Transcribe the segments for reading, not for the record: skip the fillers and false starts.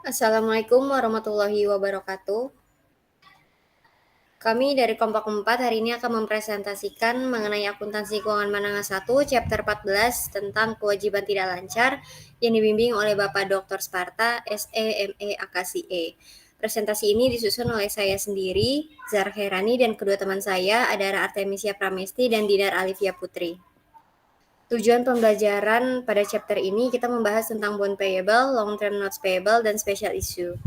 Assalamualaikum warahmatullahi wabarakatuh. Kami dari Kompak 4 hari ini akan mempresentasikan mengenai akuntansi keuangan menengah 1, chapter 14 tentang kewajiban tidak lancar yang dibimbing oleh Bapak Dr. Sparta, SE, ME, AKSIE. Presentasi ini disusun oleh saya sendiri, Zahra Khairani, dan kedua teman saya, Adara Artemisia Pramesti dan Dinar Alivia Putri. Tujuan pembelajaran pada chapter ini kita membahas tentang bond payable, long term notes payable, dan special issue.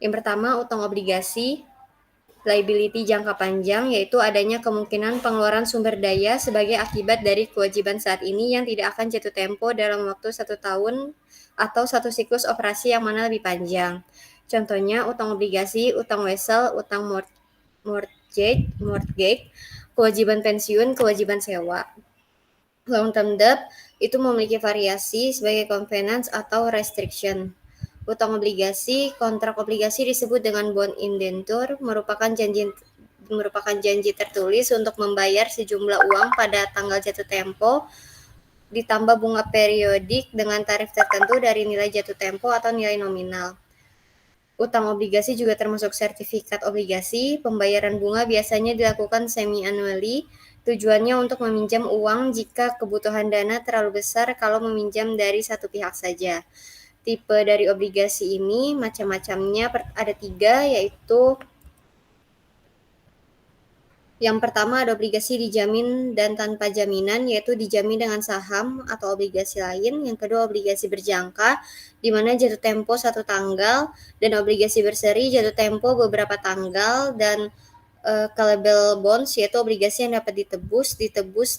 Yang pertama, utang obligasi, liability jangka panjang, yaitu adanya kemungkinan pengeluaran sumber daya sebagai akibat dari kewajiban saat ini yang tidak akan jatuh tempo dalam waktu 1 tahun atau satu siklus operasi yang mana lebih panjang. Contohnya, utang obligasi, utang wesel, utang mortgage, kewajiban pensiun, kewajiban sewa. Long term debt itu memiliki variasi sebagai convenience atau restriction. Utang obligasi, kontrak obligasi disebut dengan bond indenture, merupakan janji tertulis untuk membayar sejumlah uang pada tanggal jatuh tempo, ditambah bunga periodik dengan tarif tertentu dari nilai jatuh tempo atau nilai nominal. Utang obligasi juga termasuk sertifikat obligasi. Pembayaran bunga biasanya dilakukan semi-annually. Tujuannya untuk meminjam uang jika kebutuhan dana terlalu besar kalau meminjam dari satu pihak saja. Tipe dari obligasi ini macam-macamnya ada 3, yaitu yang pertama ada obligasi dijamin dan tanpa jaminan, yaitu dijamin dengan saham atau obligasi lain. Yang kedua obligasi berjangka, di mana jatuh tempo 1 tanggal, dan obligasi berseri jatuh tempo beberapa tanggal, dan callable bonds, yaitu obligasi yang dapat ditebus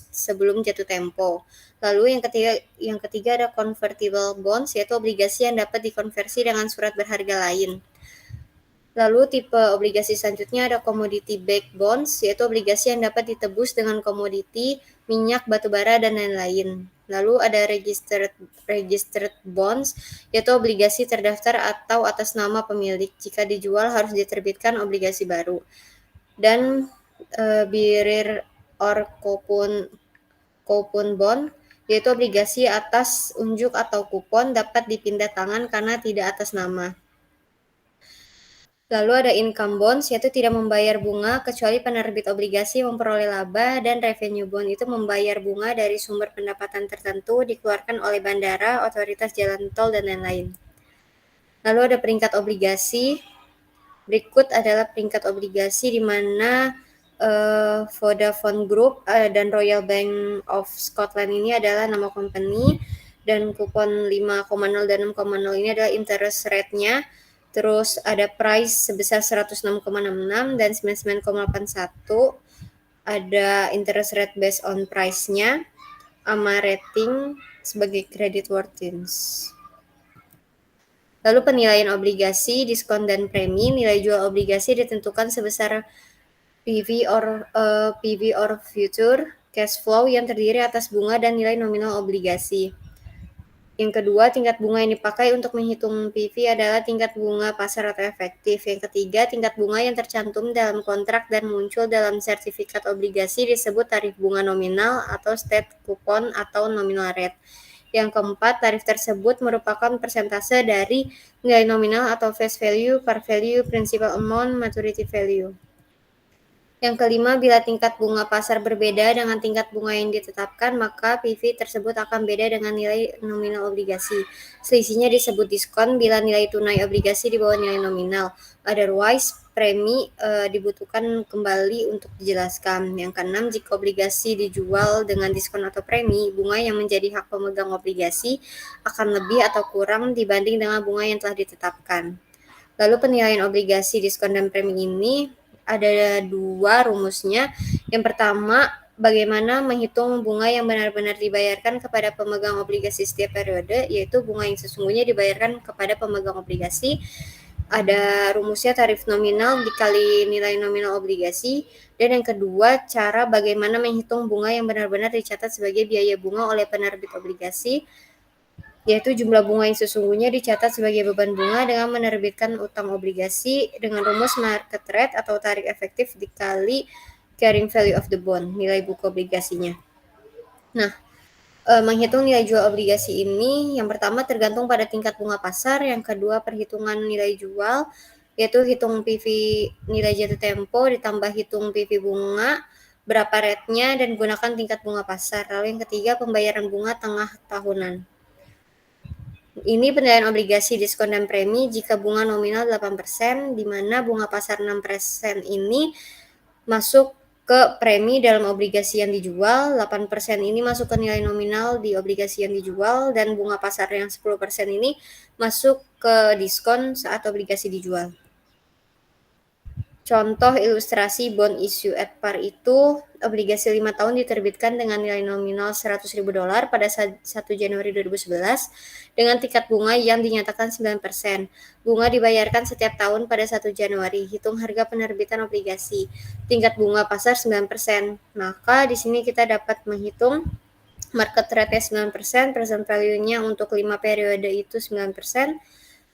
sebelum jatuh tempo. Lalu yang ketiga ada convertible bonds, yaitu obligasi yang dapat dikonversi dengan surat berharga lain. Lalu tipe obligasi selanjutnya ada commodity backed bonds, yaitu obligasi yang dapat ditebus dengan komoditi, minyak, batubara, dan lain-lain. Lalu ada registered bonds, yaitu obligasi terdaftar atau atas nama pemilik. Jika dijual harus diterbitkan obligasi baru. Dan bearer or coupon bond, yaitu obligasi atas unjuk atau kupon dapat dipindah tangan karena tidak atas nama. Lalu ada income bonds, yaitu tidak membayar bunga kecuali penerbit obligasi memperoleh laba, dan revenue bond itu membayar bunga dari sumber pendapatan tertentu dikeluarkan oleh bandara, otoritas jalan tol, dan lain-lain. Lalu ada peringkat obligasi. Berikut adalah peringkat obligasi di mana Vodafone Group dan Royal Bank of Scotland ini adalah nama company, dan kupon 5,0 dan 6,0 ini adalah interest rate-nya. Terus ada price sebesar 106,66 dan 99,81. Ada interest rate based on price-nya, sama rating sebagai credit worthiness. Lalu penilaian obligasi, diskon, dan premi. Nilai jual obligasi ditentukan sebesar PV or future cash flow yang terdiri atas bunga dan nilai nominal obligasi. Yang kedua, tingkat bunga yang dipakai untuk menghitung PV adalah tingkat bunga pasar atau efektif. Yang ketiga, tingkat bunga yang tercantum dalam kontrak dan muncul dalam sertifikat obligasi disebut tarif bunga nominal atau state coupon atau nominal rate. Yang keempat, tarif tersebut merupakan persentase dari nilai nominal atau face value, par value, principal amount, maturity value. Yang kelima, bila tingkat bunga pasar berbeda dengan tingkat bunga yang ditetapkan, maka PV tersebut akan beda dengan nilai nominal obligasi. Selisihnya disebut diskon bila nilai tunai obligasi di bawah nilai nominal. Otherwise, premi dibutuhkan kembali untuk dijelaskan. Yang keenam, jika obligasi dijual dengan diskon atau premi, bunga yang menjadi hak pemegang obligasi akan lebih atau kurang dibanding dengan bunga yang telah ditetapkan. Lalu penilaian obligasi, diskon, dan premi ini ada 2 rumusnya. Yang pertama, bagaimana menghitung bunga yang benar-benar dibayarkan kepada pemegang obligasi setiap periode, yaitu bunga yang sesungguhnya dibayarkan kepada pemegang obligasi. Ada rumusnya tarif nominal dikali nilai nominal obligasi. Dan yang kedua, cara bagaimana menghitung bunga yang benar-benar dicatat sebagai biaya bunga oleh penerbit obligasi, yaitu jumlah bunga yang sesungguhnya dicatat sebagai beban bunga dengan menerbitkan utang obligasi dengan rumus market rate atau tarik efektif dikali carrying value of the bond, nilai buku obligasinya. Nah, Menghitung nilai jual obligasi ini, yang pertama tergantung pada tingkat bunga pasar, yang kedua perhitungan nilai jual, yaitu hitung PV nilai jatuh tempo ditambah hitung PV bunga, berapa rate-nya, dan gunakan tingkat bunga pasar. Lalu yang ketiga, pembayaran bunga tengah tahunan. Ini penilaian obligasi diskon dan premi jika bunga nominal 8%, di mana bunga pasar 6% ini masuk ke premi dalam obligasi yang dijual, 8% ini masuk ke nilai nominal di obligasi yang dijual, dan bunga pasar yang 10% ini masuk ke diskon saat obligasi dijual. Contoh ilustrasi bond issue at par itu, obligasi 5 tahun diterbitkan dengan nilai nominal $100.000 pada 1 Januari 2011 dengan tingkat bunga yang dinyatakan 9%. Bunga dibayarkan setiap tahun pada 1 Januari. Hitung harga penerbitan obligasi. Tingkat bunga pasar 9%. Maka di sini kita dapat menghitung market rate 9%, present value-nya untuk 5 periode itu 9%,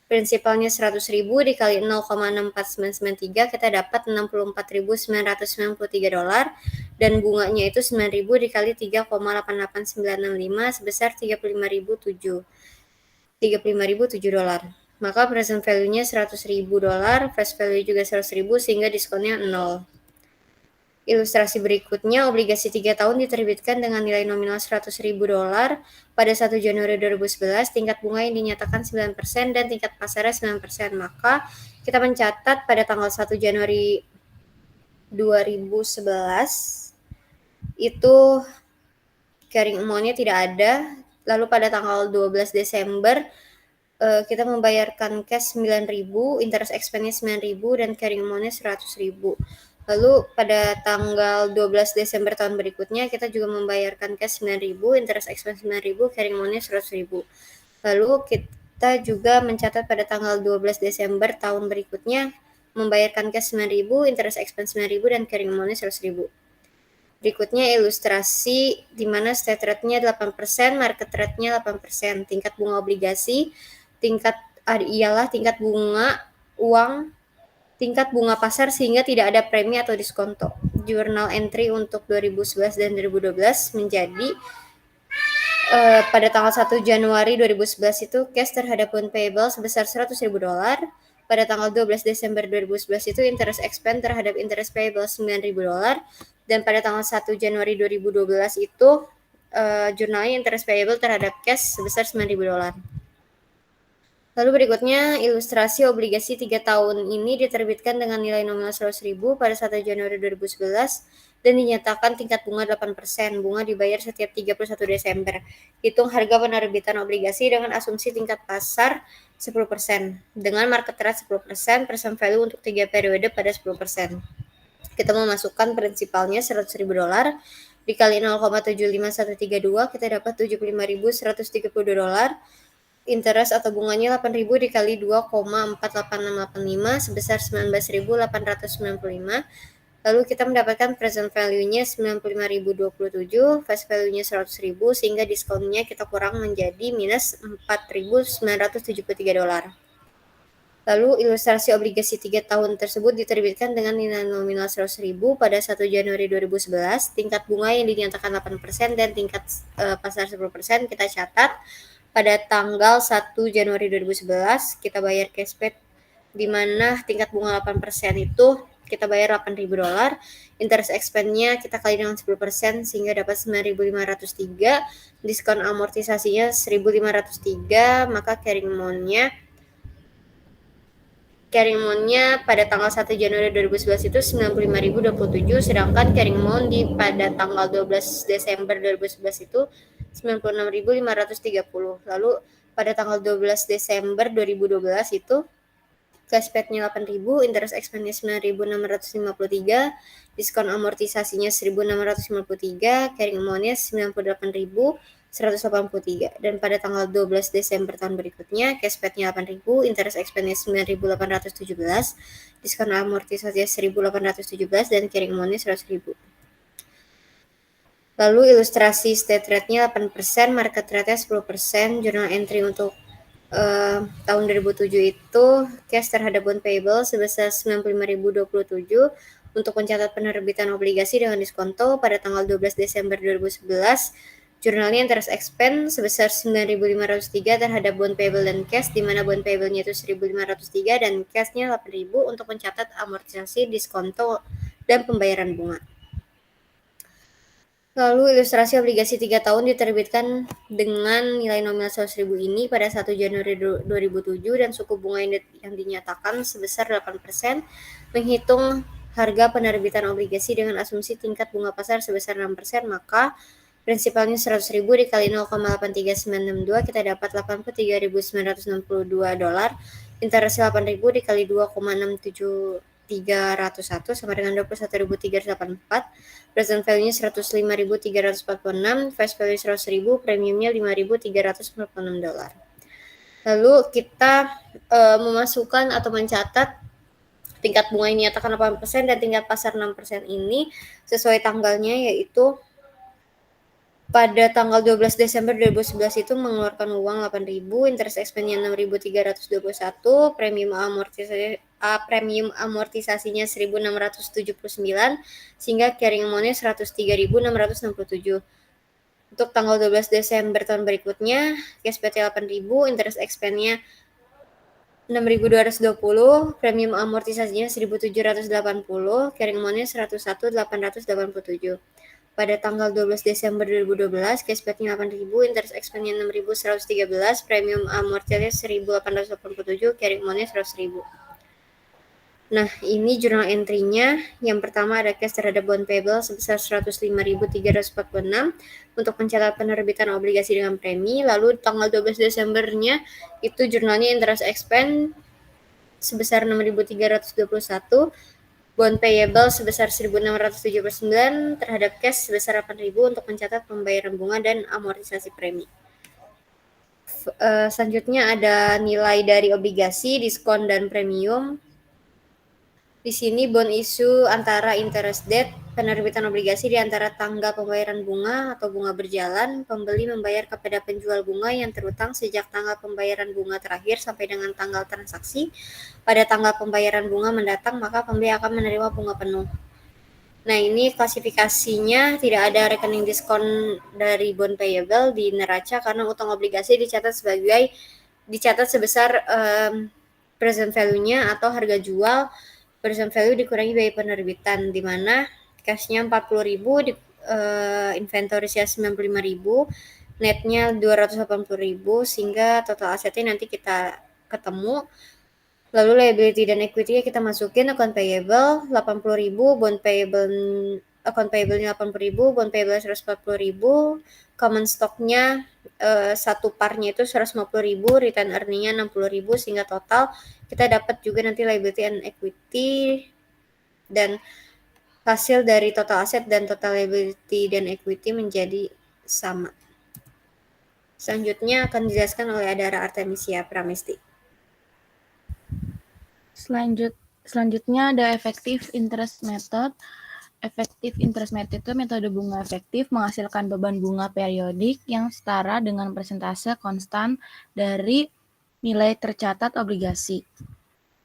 prinsipalnya 100.000 dikali 0,64993, kita dapat $64.993, dan bunganya itu 9.000 dikali 3,88965 sebesar $35.007. Maka present value-nya $100.000, face value juga 100.000, sehingga diskonnya 0. Ilustrasi berikutnya, obligasi 3 tahun diterbitkan dengan nilai nominal $100.000 pada 1 Januari 2011, tingkat bunga yang dinyatakan 9% dan tingkat pasarnya 9%. Maka kita mencatat pada tanggal 1 Januari 2011 itu carrying amount-nya tidak ada. Lalu pada tanggal 12 Desember kita membayarkan cash 9.000, interest expense-nya 9.000, dan carrying amount-nya 100.000. Lalu pada tanggal 12 Desember tahun berikutnya kita juga membayarkan cash 9.000, interest expense 9.000, carrying amount-nya 100.000. Lalu kita juga mencatat pada tanggal 12 Desember tahun berikutnya membayarkan cash 9.000, interest expense 9.000, dan carrying amount-nya 100.000. Berikutnya ilustrasi di mana state rate-nya 8%, market rate-nya 8%, tingkat bunga obligasi, ialah tingkat bunga uang, tingkat bunga pasar sehingga tidak ada premi atau diskonto. Journal entry untuk 2011 dan 2012 menjadi pada tanggal 1 Januari 2011 itu cash terhadap bond payable sebesar $100.000. Pada tanggal 12 Desember 2011 itu interest expense terhadap interest payable $9.000. Dan pada tanggal 1 Januari 2012 itu jurnalnya interest payable terhadap cash sebesar $9.000. Lalu berikutnya, ilustrasi obligasi 3 tahun ini diterbitkan dengan nilai nominal 100.000 pada 1 Januari 2011 dan dinyatakan tingkat bunga 8%. Bunga dibayar setiap 31 Desember. Hitung harga penerbitan obligasi dengan asumsi tingkat pasar 10%. Dengan market rate 10%, present value untuk 3 periode pada 10%. Kita memasukkan prinsipalnya $100.000 dikali 0,75132, kita dapat $75.132. Interest atau bunganya 8.000 dikali 2,48685 sebesar 19.895. Lalu kita mendapatkan present value-nya 95.027, face value-nya 100.000, sehingga diskonnya kita kurang menjadi minus $4.973. Lalu ilustrasi obligasi 3 tahun tersebut diterbitkan dengan nilai nominal 100.000 pada 1 Januari 2011, tingkat bunga yang dinyatakan 8% dan tingkat pasar 10%. Kita catat pada tanggal 1 Januari 2011 kita bayar cashback di mana tingkat bunga 8% itu kita bayar $8.000, interest expense-nya kita kali dengan 10% sehingga dapat 9.503, diskon amortisasinya 1.503, maka carrying amount-nya pada tanggal 1 Januari 2011 itu 95.027, sedangkan carrying amount pada tanggal 12 Desember 2011 itu 96.530. Lalu pada tanggal 12 Desember 2012 itu cashback-nya 8.000, interest expense-nya 9.653, diskon amortisasinya 1.653, carrying amount-nya 98.183. Dan pada tanggal 12 Desember tahun berikutnya, cashback-nya 8.000, interest expense-nya 9.817, diskon amortisasinya 1.817, dan carrying amount-nya 100.000. Lalu ilustrasi state rate-nya 8%, market rate-nya 10%, journal entry untuk tahun 2007 itu cash terhadap bond payable sebesar 95.027 untuk mencatat penerbitan obligasi dengan diskonto pada tanggal 12 Desember 2011. Jurnalnya interest expense sebesar 9.503 terhadap bond payable dan cash, di mana bond payable-nya itu 1.503 dan cash-nya 8.000 untuk mencatat amortisasi, diskonto, dan pembayaran bunga. Lalu ilustrasi obligasi 3 tahun diterbitkan dengan nilai nominal 100.000 ini pada 1 Januari 2007 dan suku bunga yang dinyatakan sebesar 8%, menghitung harga penerbitan obligasi dengan asumsi tingkat bunga pasar sebesar 6%, maka prinsipalnya 100.000 dikali 0,83962 kita dapat $83.962, interestnya 8.000 dikali 2,67301 sama dengan 21.384, present value-nya 105.346, face value 100.000, premiumnya $5.346. Lalu kita memasukkan atau mencatat tingkat bunga yang dinyatakan 8% dan tingkat pasar 6% ini sesuai tanggalnya, yaitu pada tanggal 12 Desember 2011 itu mengeluarkan uang 8.000, interest expense-nya 6.321, premium amortisasinya 1.679, sehingga carrying amount-nya 103.667. Untuk tanggal 12 Desember tahun berikutnya, cash PT 8.000, interest expense-nya 6.220, premium amortisasinya 1.780, carrying amount-nya 101.887. Pada tanggal 12 Desember 2012, cash pay-nya 8.000, interest expense-nya 6.113, premium amortisasinya 1.887, carrying amount-nya 100.000. Nah, ini jurnal entry-nya. Yang pertama ada cash terhadap bond payable sebesar 105.346 untuk mencatat penerbitan obligasi dengan premi. Lalu tanggal 12 Desembernya itu jurnalnya interest expense sebesar 6.321, bond payable sebesar 1.679 terhadap cash sebesar 8.000 untuk mencatat pembayaran bunga dan amortisasi premi. Selanjutnya ada nilai dari obligasi, diskon, dan premium. Di sini bond issue antara interest date, penerbitan obligasi di antara tanggal pembayaran bunga atau bunga berjalan, pembeli membayar kepada penjual bunga yang terutang sejak tanggal pembayaran bunga terakhir sampai dengan tanggal transaksi. Pada tanggal pembayaran bunga mendatang, maka pembeli akan menerima bunga penuh. Nah, ini klasifikasinya tidak ada rekening diskon dari bond payable di neraca karena utang obligasi dicatat sebesar present value-nya atau harga jual, present value dikurangi biaya penerbitan, di mana cash-nya 40.000, inventory-nya 95.000, net-nya 280.000, sehingga total asetnya nanti kita ketemu. Lalu liability dan equity-nya kita masukin, account payable 80.000, account payable-nya 80.000, bond payable 140.000, common stock-nya satu par-nya itu 150.000, return earning-nya 60.000, sehingga total kita dapat juga nanti liability and equity, dan hasil dari total aset dan total liability dan equity menjadi sama. Selanjutnya akan dijelaskan oleh Adara Artemisia Pramesti. Selanjutnya ada effective interest method. Effective interest method itu metode bunga efektif menghasilkan beban bunga periodik yang setara dengan persentase konstan dari nilai tercatat obligasi.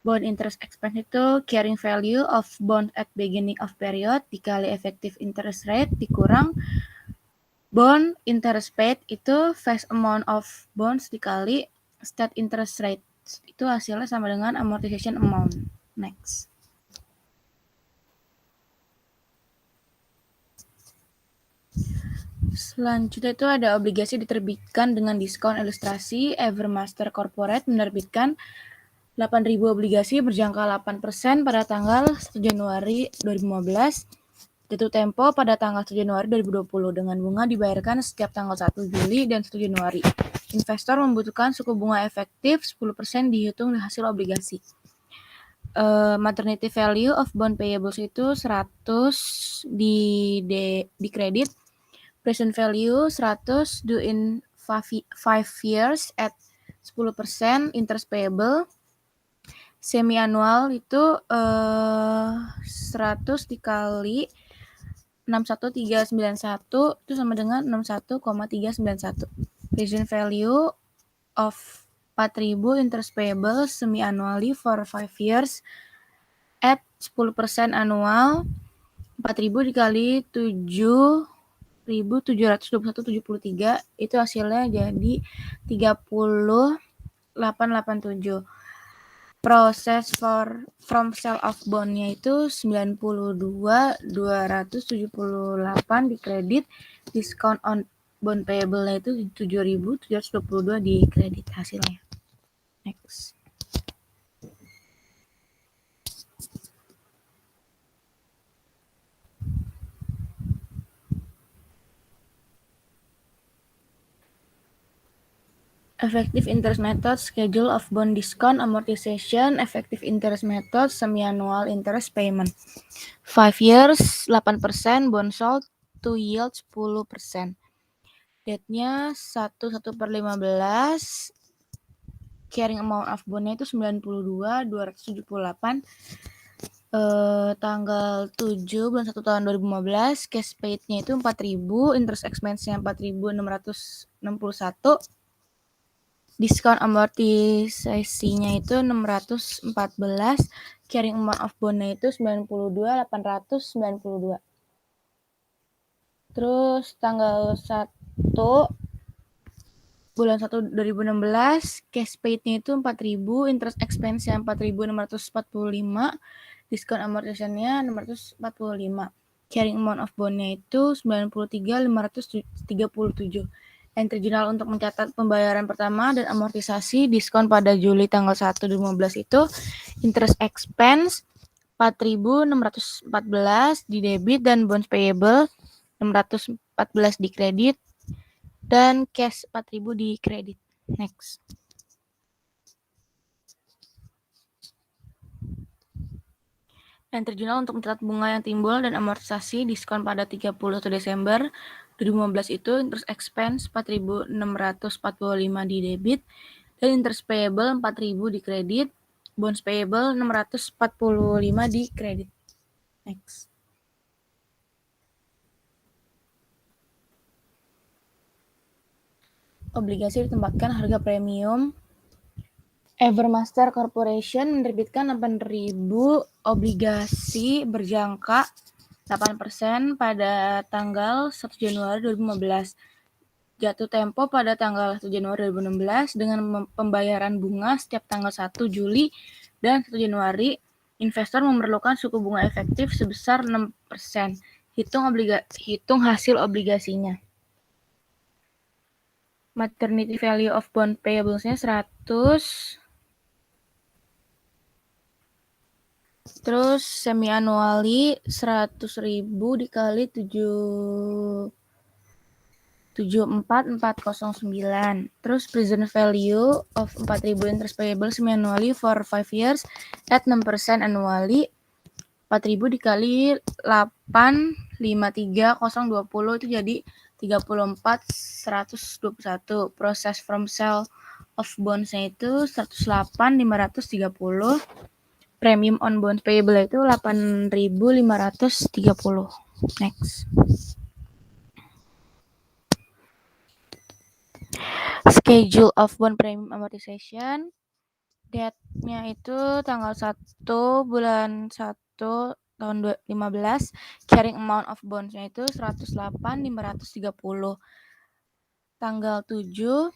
Bond interest expense itu carrying value of bond at beginning of period dikali effective interest rate dikurang bond interest paid itu face amount of bonds dikali state interest rate. Itu hasilnya sama dengan amortization amount. Next. Selanjutnya itu ada obligasi diterbitkan dengan diskon. Ilustrasi, Evermaster Corporate menerbitkan 8.000 obligasi berjangka 8% pada tanggal 1 Januari 2015, jatuh tempo pada tanggal 1 Januari 2020 dengan bunga dibayarkan setiap tanggal 1 Juli dan 1 Januari. Investor membutuhkan suku bunga efektif 10% dihitung dari hasil obligasi. Maternity value of bond payables itu 100 di kredit, present value 100 due in 5 years at 10% interest payable, semi annual itu 100 dikali 61391 itu sama dengan 61,391. Present value of 4.000 interest payable semi annually for 5 years at 10% annual, 4.000 dikali 7 14.721,73 itu hasilnya jadi 30.887. Proses from sale of bond-nya itu 92.278 di kredit, discount on bond payable-nya itu 7.722 di kredit hasilnya. Next. Effective interest method, schedule of bond discount, amortization, effective interest method, semi-annual interest payment. 5 years, 8%, bond sold, 2 yield, 10%. Date-nya 1/1/15, carrying amount of bond-nya itu 92.278, tanggal 7 bulan 1 tahun 2015, cash paid-nya itu 4.000, interest expense-nya 4.661, discount amortisasinya itu 614, carrying amount of bond-nya itu 92.892. Terus tanggal 1 bulan 1 2016, cash paid-nya itu 4.000, interest expense-nya 4.645, discount amortisation-nya 645. Carrying amount of bond-nya itu 93.537. Entry jurnal untuk mencatat pembayaran pertama dan amortisasi diskon pada Juli tanggal 1 2015 itu interest expense 4.614 di debit dan bonds payable 614 di kredit dan cash 4.000 di kredit. Next. Entry jurnal untuk mencatat bunga yang timbul dan amortisasi diskon pada 31 Desember 2015 itu interest expense 4.645 di debit dan interest payable 4.000 di kredit, bonds payable 645 di kredit. Next. Obligasi ditempatkan harga premium. Evermaster Corporation menerbitkan 8.000 obligasi berjangka 8% pada tanggal 1 Januari 2015. Jatuh tempo pada tanggal 1 Januari 2016 dengan pembayaran bunga setiap tanggal 1 Juli dan 1 Januari. Investor memerlukan suku bunga efektif sebesar 6%. Hitung hasil obligasinya. Maternity value of bond payables-nya 100. Terus semi-annually 100.000 dikali 74.409. Terus present value of 4.000 interest payable semi-annually for 5 years at 6% annually. 4.000 dikali 853.020 itu jadi 34.121. Proses from sale of bonds-nya itu 108.530. Premium on bonds payable itu 8.530. Next. Schedule of bond premium amortization. Date-nya itu tanggal 1 bulan 1 tahun 2015. Carrying amount of bonds-nya itu 108.530. Tanggal 7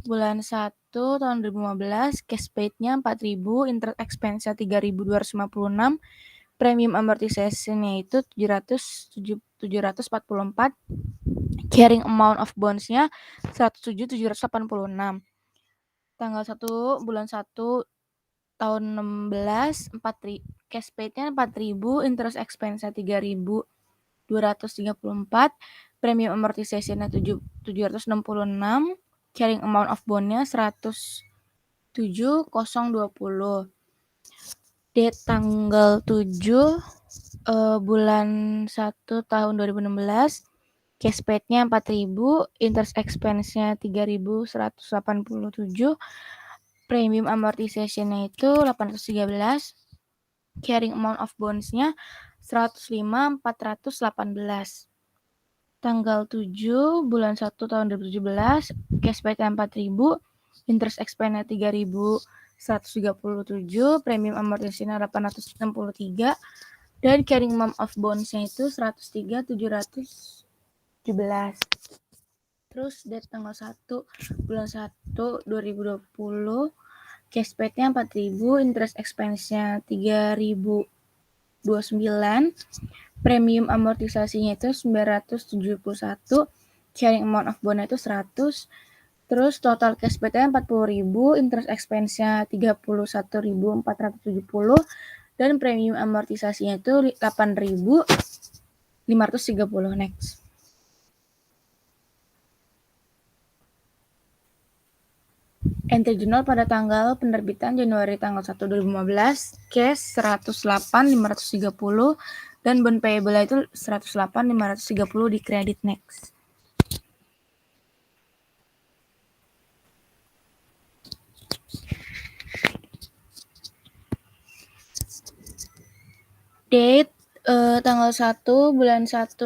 bulan 1 tahun 2015, cash paid-nya 4.000, interest expense-nya 3.256, premium amortization-nya itu 744, carrying amount of bonds-nya 107.786. Tanggal 1 bulan 1 tahun 16, cash paid-nya 4.000, interest expense-nya 3.234, premium amortization-nya 766, carrying amount of bond-nya 107.020. Date tanggal 7 bulan 1 tahun 2016, cash paid-nya 4.000, interest expense-nya 3.187, premium amortization-nya itu 813, carrying amount of bonds-nya 105.418. Tanggal 7 bulan 1 tahun 2017, cash paid-nya 4.000, interest expense-nya 3.137, premium amortization-nya 863, dan carrying amount of bonds-nya itu 103.700. 2017. Terus date tanggal 1 bulan 1 2020 cash paid-nya 4.000, interest expense-nya 3.029, premium amortisasinya itu 971, sharing amount of bond itu 100, terus total cash paid-nya 40.000, interest expense-nya 31.470, dan premium amortisasinya itu 8.530. Next. Entry journal pada tanggal penerbitan Januari tanggal 1 2015, cash 108.530 dan bond payable itu 108.530 di kredit. Next. Date tanggal 1 bulan 1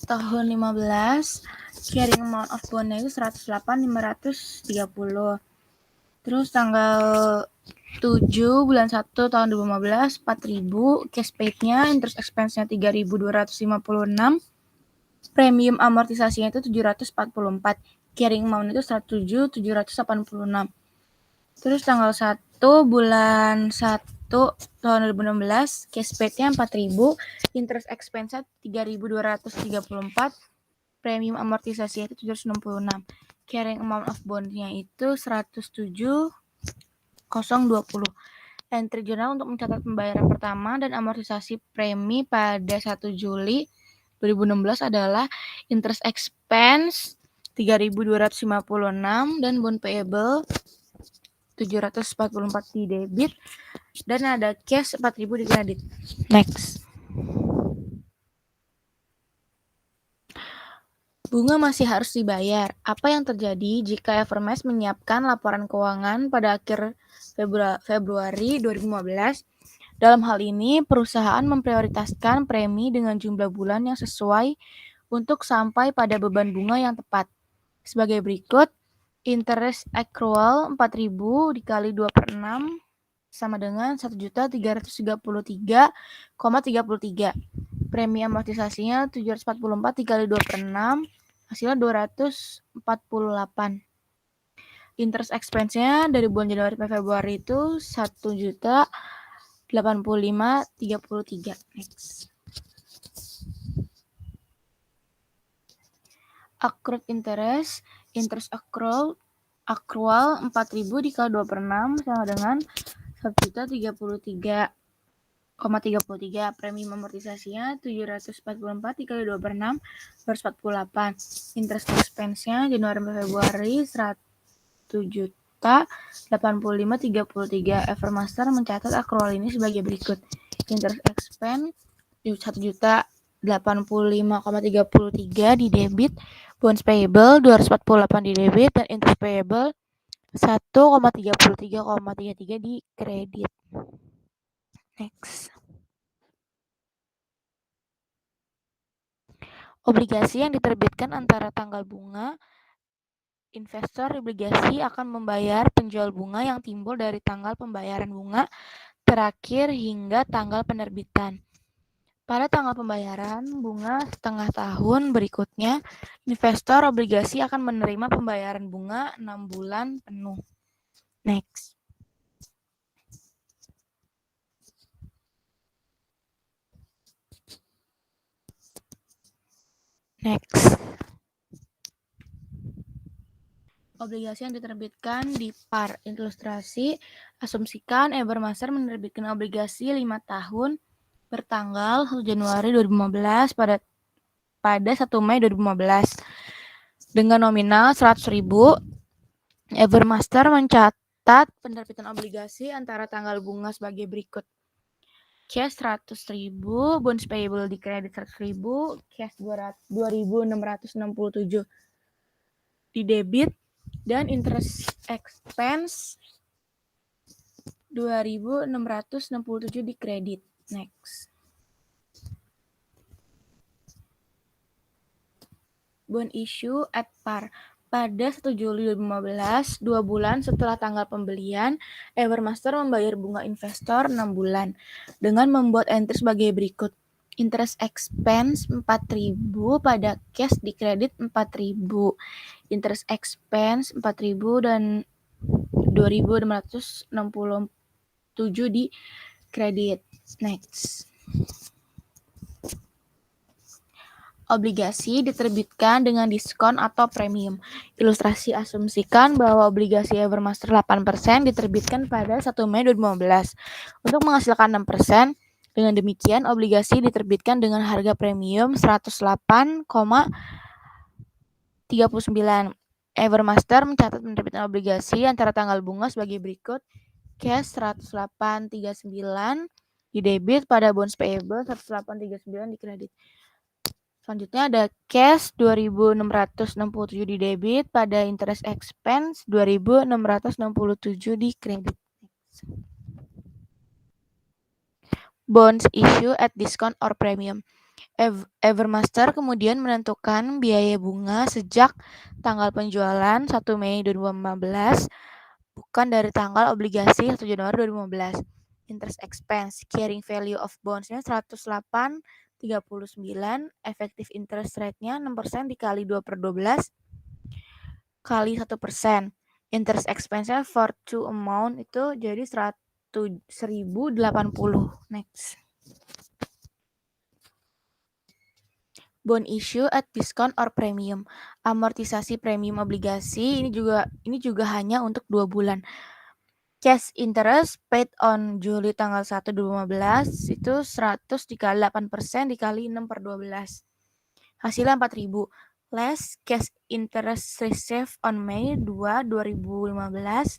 tahun 15, carrying amount of bond-nya itu 108.530. Terus tanggal 7 bulan 1 tahun 2015, 4.000, cash paid-nya, interest expense-nya 3.256, premium amortisasinya itu 744, carrying amount itu 107.786. Terus tanggal 1 bulan 1 tahun 2016, cash paid-nya 4.000, interest expense-nya 3.234, premium amortisasinya itu 766. Carrying amount of bond-nya itu 107.020. Entry journal untuk mencatat pembayaran pertama dan amortisasi premi pada 1 Juli 2016 adalah interest expense 3.256 dan bond payable 744 di debit dan ada cash 4.000 di kredit. Next. Bunga masih harus dibayar. Apa yang terjadi jika Evermesh menyiapkan laporan keuangan pada akhir Februari 2015? Dalam hal ini, perusahaan memprioritaskan premi dengan jumlah bulan yang sesuai untuk sampai pada beban bunga yang tepat. Sebagai berikut, interest accrual 4.000 dikali 2/6 sama dengan 1.333,33. Premi amortisasinya 744 dikali 2/6 hasilnya 248. Interest expense-nya dari bulan Januari sampai Februari itu 1.085.33. Next. Accrued interest accrual 4.000 dikali 2/6 sama dengan 1.033,33. Premi amortisasinya 744 dikali 2/6 248. Interest expense-nya Januari sampai Februari 1.085.33. Evermaster mencatat accrual ini sebagai berikut. Interest expense 1.085.33 di debit, bonds payable 248 di debit, dan interest payable 1,33,33 di kredit. Next. Obligasi yang diterbitkan antara tanggal bunga, investor obligasi akan membayar penjual bunga yang timbul dari tanggal pembayaran bunga terakhir hingga tanggal penerbitan. Pada tanggal pembayaran bunga setengah tahun berikutnya, investor obligasi akan menerima pembayaran bunga 6 bulan penuh. Next. Obligasi yang diterbitkan di par. Ilustrasi, asumsikan Evermaster menerbitkan obligasi 5 tahun bertanggal 1 Januari 2015 pada 1 Mei 2015 dengan nominal 100.000. Evermaster mencatat penerbitan obligasi antara tanggal bunga sebagai berikut. Cash 100.000, bonds payable di kredit 100.000, cash 2.667 di debit, dan interest expense 2.667 di kredit. Next. Bond issue at par. Pada 1 Juli 2015, 2 bulan setelah tanggal pembelian, Evermaster membayar bunga investor 6 bulan dengan membuat entry sebagai berikut. Interest expense 4.000 pada cash di kredit 4.000. Interest expense 4.000 dan 2.667 di kredit. Next. Obligasi diterbitkan dengan diskon atau premium. Ilustrasi asumsikan bahwa obligasi Evermaster 8% diterbitkan pada 1 Mei 2015 untuk menghasilkan 6%. Dengan demikian, obligasi diterbitkan dengan harga premium 108,39. Evermaster mencatat penerbitan obligasi antara tanggal bunga sebagai berikut. Cash 108.39 di debit pada bonds payable 108.39 di kredit. Selanjutnya ada cash 2.667 di debit pada interest expense 2.667 di kredit. Bonds issue at discount or premium. Evermaster kemudian menentukan biaya bunga sejak tanggal penjualan 1 Mei 2015 bukan dari tanggal obligasi 1 Januari 2015. Interest expense, carrying value of bonds-nya 108,39, effective interest rate-nya 6% dikali 2/12 kali 1%. Interest expense-nya for two amount itu jadi 1.080. Next. Bond issue at discount or premium. Amortisasi premium obligasi ini juga hanya untuk 2 bulan. Cash interest paid on Juli tanggal 1 2015 itu 100 dikali 8% dikali 6/12. Hasilnya 4.000. Less cash interest received on May 2, 2015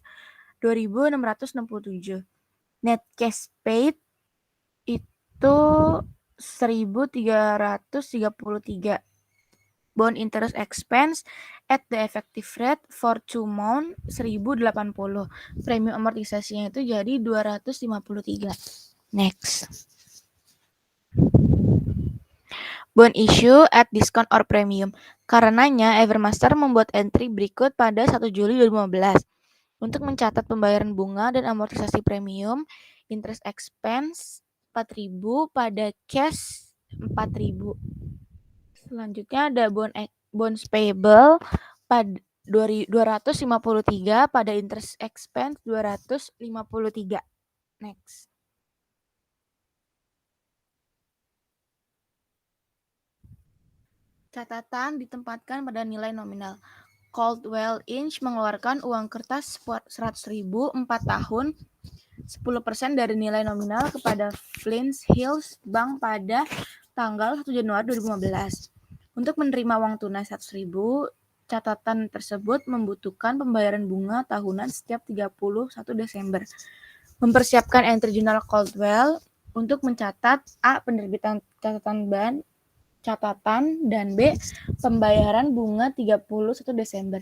2.667. Net cash paid itu 1.333. Bond interest expense at the effective rate for 2 months 1.080. Premium amortisasinya itu jadi 253. Next. Bond issue at discount or premium. Karenanya Evermaster membuat entry berikut pada 1 Juli 2015 untuk mencatat pembayaran bunga dan amortisasi premium. Interest expense 4.000 pada cash 4.000. Selanjutnya ada bonds payable pada 253 pada interest expense 253. Next. Catatan ditempatkan pada nilai nominal. Coldwell Inc. mengeluarkan uang kertas 100.000 4 tahun 10% dari nilai nominal kepada Flint Hills Bank pada tanggal 1 Januari 2015. Untuk menerima uang tunai 100.000, catatan tersebut membutuhkan pembayaran bunga tahunan setiap 31 Desember. Mempersiapkan entry jurnal Coldwell untuk mencatat A. Penerbitan catatan dan B. Pembayaran bunga 31 Desember.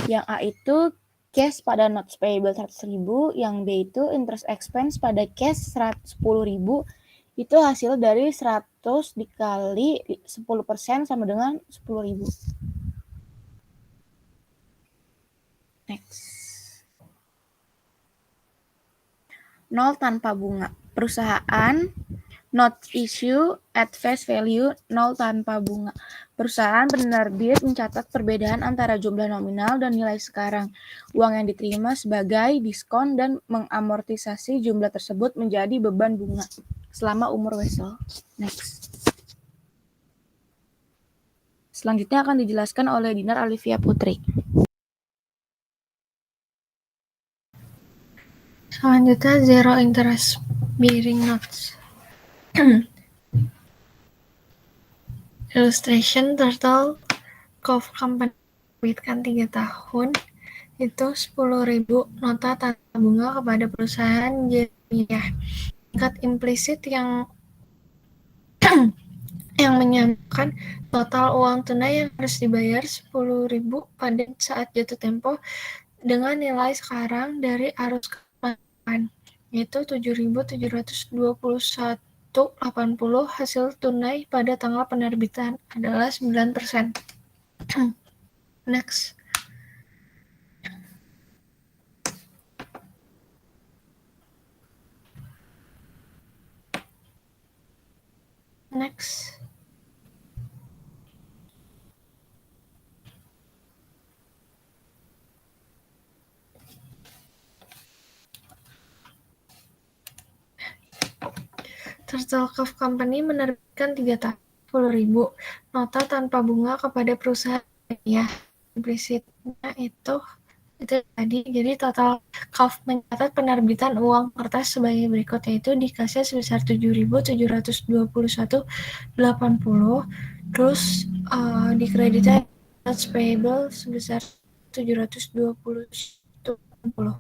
Yang A itu cash pada notes payable 100.000, yang B itu interest expense pada cash 10.000. Itu hasil dari 100 dikali 10% sama dengan 10.000. Next. Nol tanpa bunga. Perusahaan not issue at face value 0 tanpa bunga. Perusahaan penerbit mencatat perbedaan antara jumlah nominal dan nilai sekarang. Uang yang diterima sebagai diskon dan mengamortisasi jumlah tersebut menjadi beban bunga selama umur wesel. Next. Selanjutnya akan dijelaskan oleh Dinar Alivia Putri. Selanjutnya zero interest bearing notes. Illustration Turtle Cove Company terbitkan 3 tahun itu 10.000 nota tanpa bunga kepada perusahaan Jeremiah. Tingkat implisit yang menyamakan total uang tunai yang harus dibayar 10.000 pada saat jatuh tempo dengan nilai sekarang dari arus kemasukan, yaitu 7.721,80. Hasil tunai pada tanggal penerbitan adalah 9%. Next. Next. Turtle Cove Company menerbitkan 3 tahun 10.000 nota tanpa bunga kepada perusahaan ya. Implisitnya itu tadi. Jadi total Cove mencatat penerbitan uang kertas sebagai berikut, yaitu di kasnya sebesar 7.721,80, terus di kreditnya notes payable sebesar 720,80.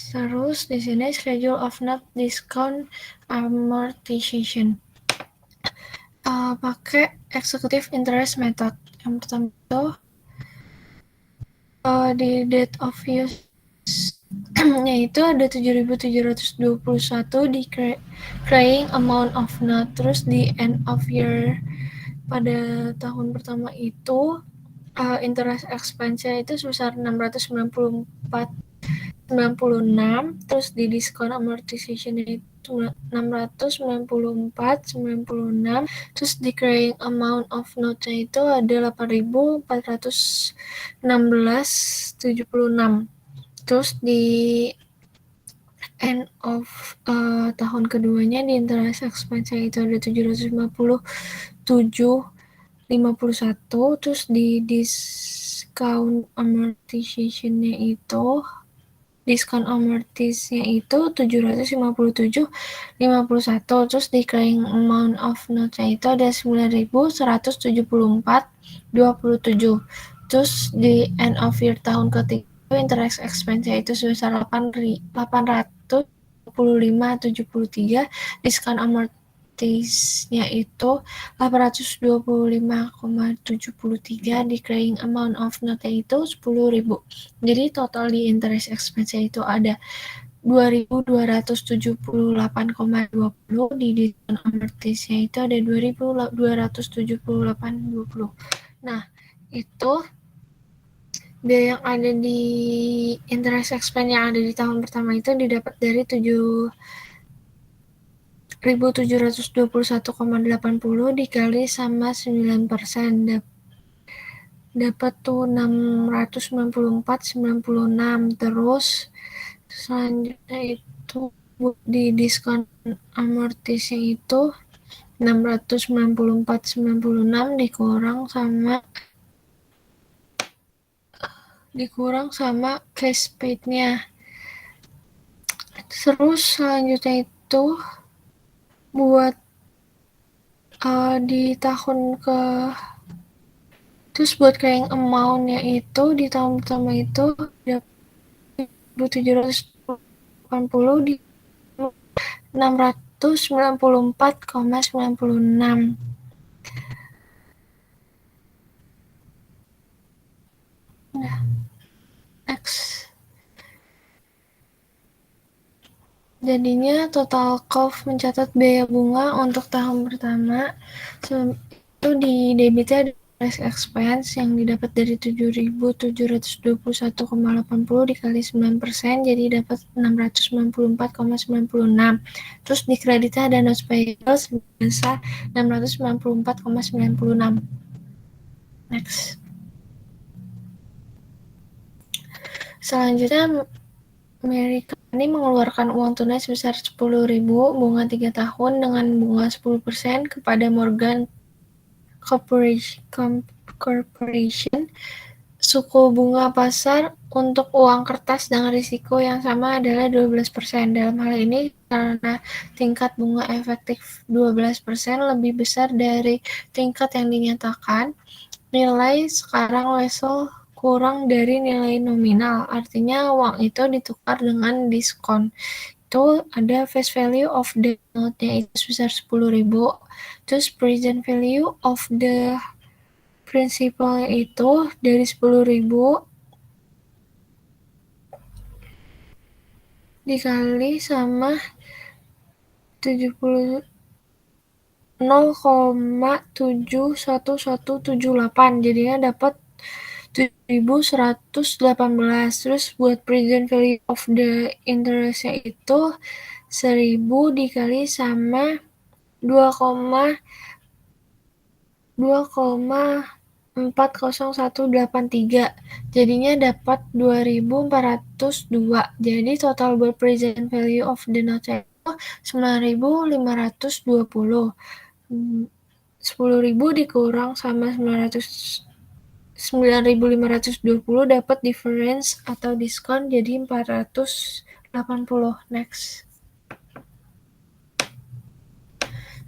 Terus di sini schedule of not discount amortization. Pakai executive interest method. Yang pertama itu di date of use yaitu ada 7.721 di crying amount of note. Terus di end of year pada tahun pertama itu interest expense-nya itu sebesar 694,96, terus di diskon amortization itu 694,96, terus di carrying amount of note-nya itu ada 8.416,76. Terus di end of tahun keduanya di interest expense itu ada 757,51, terus di discount amortization-nya itu itu 757,51, terus di carrying amount of note-nya itu ada 9.174,27. Terus di end of year tahun ketiga interest expense-nya itu sebesar 8.825,73, diskon amortisnya itu 825,73, di carrying amount of note itu 10.000. Jadi total di interest expense-nya itu ada 2.278,20, di diskon amortisnya itu ada 2.278,20. Nah, itu biaya yang ada di interest expense yang ada di tahun pertama itu didapat dari 7.721,80 dikali sama 9%, dapat tuh 694,96. Terus selanjutnya itu di diskon amortisnya itu 694,96 dikurang sama cash paid-nya. Terus selanjutnya itu buat di tahun terus buat carrying amount-nya itu di tahun pertama itu 780 di 694,96. Nah, next. Jadinya total Cove mencatat biaya bunga untuk tahun pertama itu di debitnya interest expense yang didapat dari 7.721,80 dikali 9%, jadi dapat 694,96. Terus di kreditnya ada notes payable sebesar 694,96. Next. Selanjutnya Amerika ini mengeluarkan uang tunai sebesar 10.000 bunga 3 tahun dengan bunga 10% kepada Morgan Corporation. Suku bunga pasar untuk uang kertas dengan risiko yang sama adalah 12%. Dalam hal ini karena tingkat bunga efektif 12% lebih besar dari tingkat yang dinyatakan, nilai sekarang Wesel kurang dari nilai nominal, artinya uang itu ditukar dengan diskon. Itu ada face value of the note-nya itu sebesar 10.000, terus present value of the principal itu dari 10.000 dikali sama 0,71178, jadinya dapat 7.118. Terus buat present value of the interest-nya itu 1.000 dikali sama 2,40183. Jadinya dapat 2.402. Jadi total buat present value of the note itu 9.520. 10.000 dikurang sama 9.520 dapat difference atau diskon jadi 480. Next.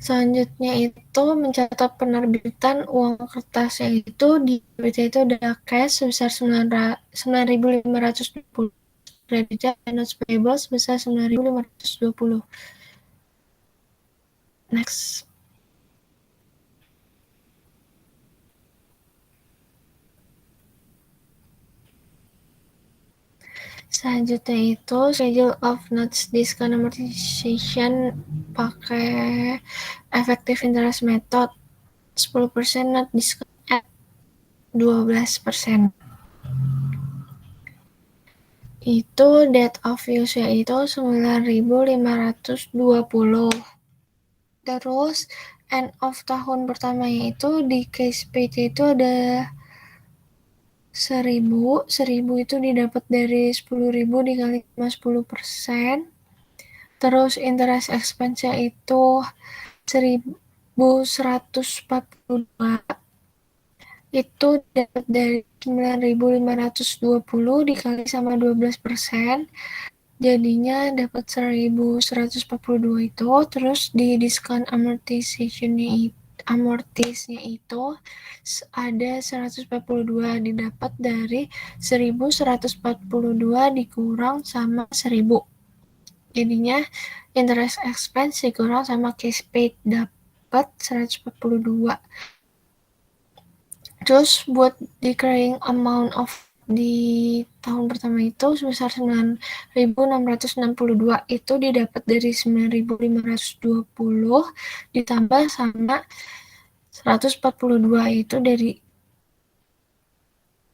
Selanjutnya itu mencatat penerbitan uang kertas, yaitu di debitnya itu ada cash sebesar 9.520, kreditnya notes payable sebesar 9.520. Next. Selanjutnya itu schedule of notes discount amortization pakai effective interest method. 10% note discount at 12%. Itu date of use yaitu 9.520. Terus end of tahun pertama yaitu di case paid itu ada 1.000 itu didapat dari 10.000 dikali 10%. Terus interest expense-nya itu 1.142. Itu dapat dari 9.520 dikali sama 12%. Jadinya dapat 1.142 itu. Terus di diskon amortization-nya itu ada 142 didapat dari 1.142 dikurang sama 1.000. Jadinya interest expense dikurang sama cash paid dapat 142. Terus buat declaring amount of di tahun pertama itu sebesar 9.662 itu didapat dari 9.520 ditambah sama 142 itu dari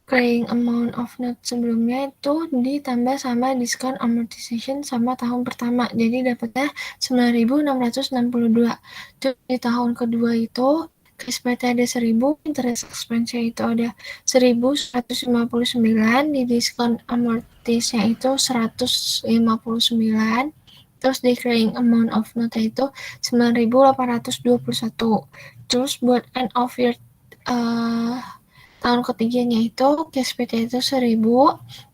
declaring amount of note sebelumnya itu ditambah sama diskon amortization sama tahun pertama. Jadi dapatnya 9.662. Terus di tahun kedua itu cash paid ada 1.000, interest expense itu ada 1.159, di diskon amortisnya itu 159, terus declaring amount of note itu 9.821. Terus buat end of year tahun ketiganya itu cash paid itu 1.000,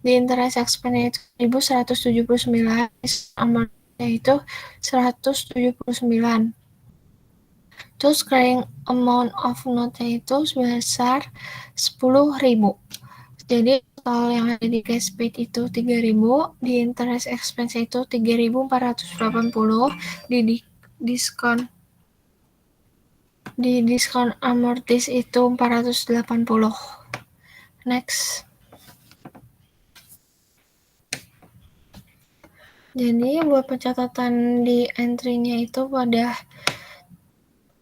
di interest expense itu 1.179, amortisnya itu 179. Terus carrying amount of note itu sebesar 10.000. Jadi total yang ada di cash paid itu 3.000, di interest expense itu 3.480, di diskon amortis itu 480. Next. Jadi buat pencatatan di entry-nya itu pada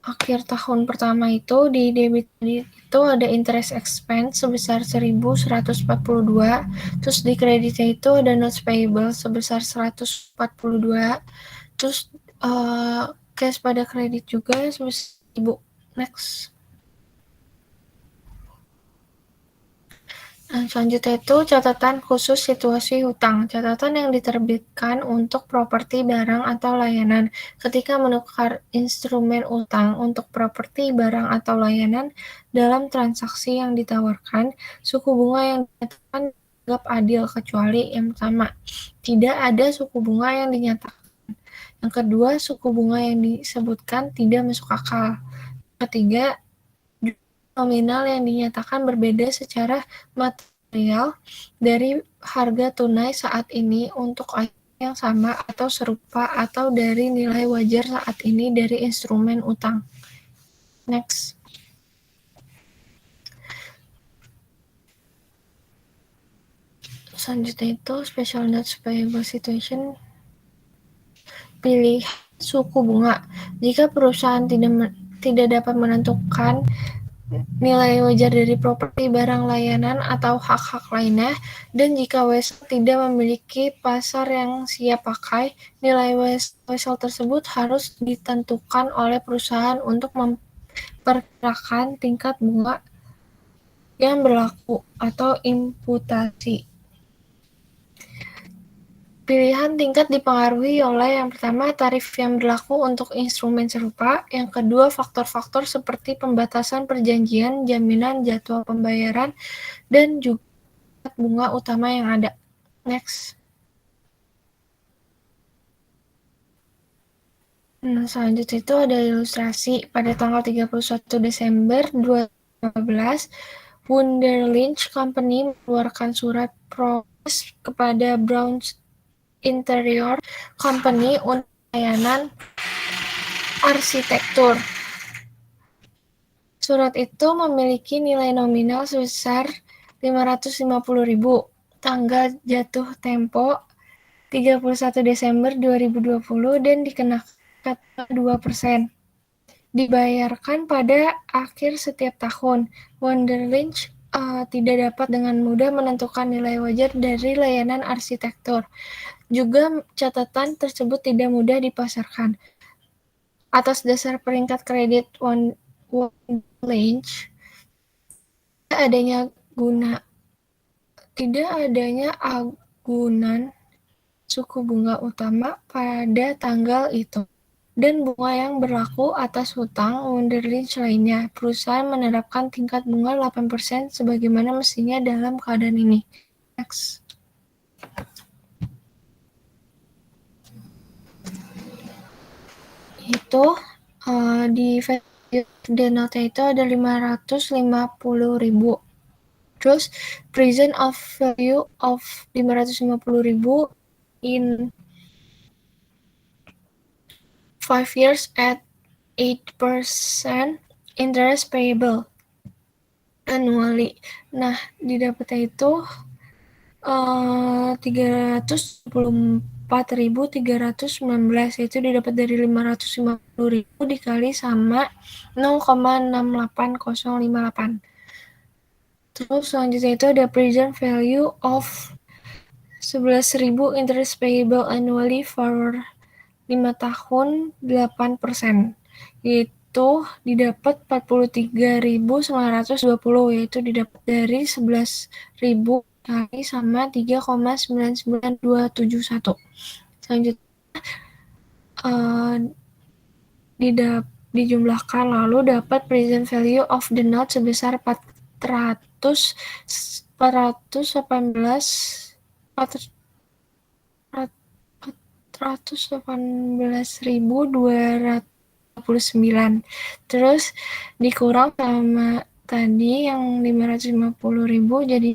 akhir tahun pertama itu di debit itu ada interest expense sebesar 1.142, terus di kreditnya itu ada notes payable sebesar 142, terus cash pada kredit juga sebesar 1.000. Next. Nah, selanjutnya itu catatan khusus situasi hutang. Catatan yang diterbitkan untuk properti, barang, atau layanan. Ketika menukar instrumen utang untuk properti, barang, atau layanan dalam transaksi yang ditawarkan, suku bunga yang dinyatakan dianggap adil kecuali yang pertama, tidak ada suku bunga yang dinyatakan. Yang kedua, suku bunga yang disebutkan tidak masuk akal. Ketiga, nominal yang dinyatakan berbeda secara material dari harga tunai saat ini untuk item yang sama atau serupa atau dari nilai wajar saat ini dari instrumen utang. Next. Selanjutnya itu special notes payable situation. Pilih suku bunga. Jika perusahaan tidak dapat menentukan nilai wajar dari properti, barang, layanan, atau hak-hak lainnya, dan jika wesel tidak memiliki pasar yang siap pakai, nilai wesel tersebut harus ditentukan oleh perusahaan untuk memperkirakan tingkat bunga yang berlaku atau imputasi. Pilihan tingkat dipengaruhi oleh yang pertama, tarif yang berlaku untuk instrumen serupa, yang kedua, faktor-faktor seperti pembatasan perjanjian, jaminan jadwal pembayaran, dan juga bunga utama yang ada. Next. Nah, selanjutnya itu ada ilustrasi. Pada tanggal 31 Desember 2015, Wunderlich Company mengeluarkan surat protes kepada Browns Interior Company untuk layanan arsitektur. Surat itu memiliki nilai nominal sebesar 550.000. Tanggal jatuh tempo 31 Desember 2020 dan dikenakan 2%. Dibayarkan pada akhir setiap tahun. Wunderlich tidak dapat dengan mudah menentukan nilai wajar dari layanan arsitektur. Juga catatan tersebut tidak mudah dipasarkan. Atas dasar peringkat kredit Wunderlich, tidak adanya agunan suku bunga utama pada tanggal itu, dan bunga yang berlaku atas hutang Wunderlich lainnya. Perusahaan menerapkan tingkat bunga 8% sebagaimana mestinya dalam keadaan ini. Next. Itu di denote itu ada 550.000. Terus present of value of 550.000 in 5 years at 8% interest payable annually. Nah, didapatnya itu 324.319, yaitu didapat dari 550.000 dikali sama 0,68058. Terus selanjutnya itu ada present value of 11.000 interest payable annually for 5 tahun 8%, yaitu didapat 43.920, yaitu didapat dari 11.000 kali sama 3,99271. Selanjutnya dijumlahkan lalu dapat present value of the note sebesar 418.229. Terus dikurang sama tadi yang 550.000, jadi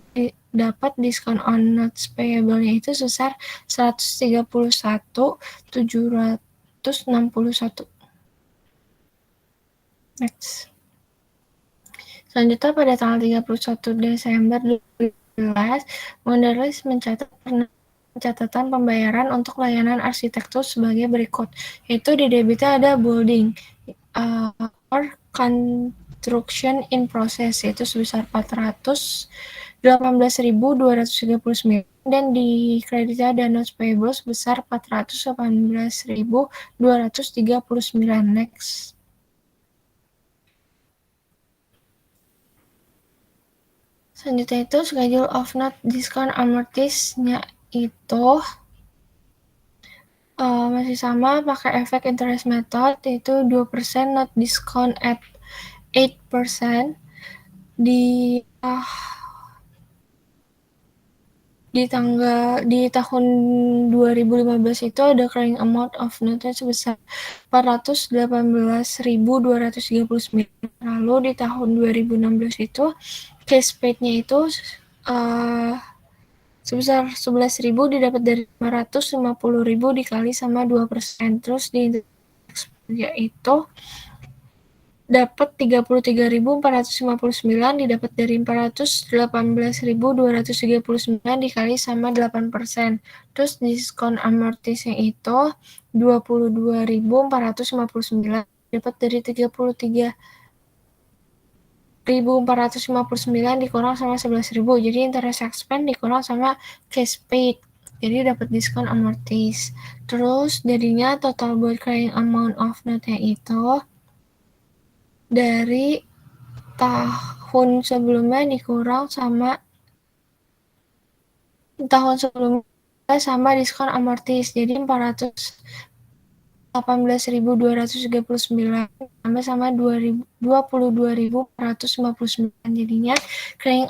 dapat diskon on notes payable-nya itu sebesar 131.761. Next. Selanjutnya pada tanggal 31 Desember 2011, Wunderlich mencatat pencatatan pembayaran untuk layanan arsitektur sebagai berikut, yaitu di debitnya ada building or construction in process, yaitu sebesar 418.239, dan di kreditnya ada notes payable sebesar 418.239. Next. Selanjutnya itu schedule of note discount amortize-nya itu masih sama pakai efek interest method, yaitu 2% note discount at 8%. Di tahun 2015 itu ada carrying amount of note sebesar 418.239. Lalu di tahun 2016 itu cash paid-nya itu sebesar 11.000 didapat dari 550.000 dikali sama 2%. Terus di yaitu dapat 33.459 didapat dari 418.239 dikali sama 8%. Terus diskon amortisnya itu 22.459 dapat dari 33 11.459 dikurang sama 11.000. Jadi interest expense dikurang sama cash paid. Jadi dapat diskon amortis. Terus jadinya total buat carrying amount of note-nya itu dari tahun sebelumnya dikurang sama tahun sebelumnya sama diskon amortis. Jadi 418.239 tambah sama 22.459. Jadinya carrying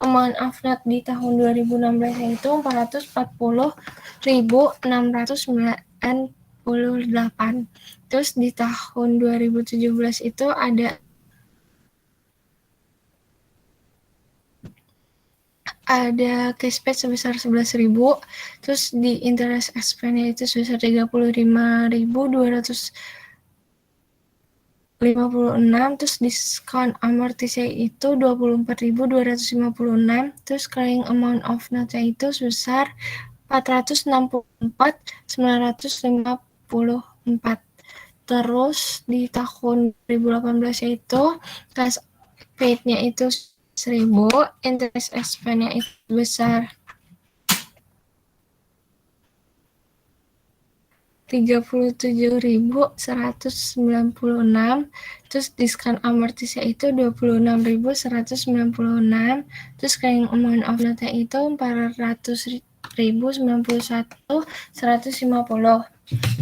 amount of note di tahun 2016 itu 440.698. Terus di tahun 2017 itu ada cash paid sebesar 11.000, terus di interest expense-nya itu sebesar 35.256, terus diskon amortisnya itu 24.256, terus carrying amount of note-nya itu sebesar 464.954. Terus di tahun 2018 itu cash paid-nya itu 1.000, interest expense-nya itu besar 37.196, terus diskon amortisnya itu 26.196, terus carrying amount of note itu 400.091, 150.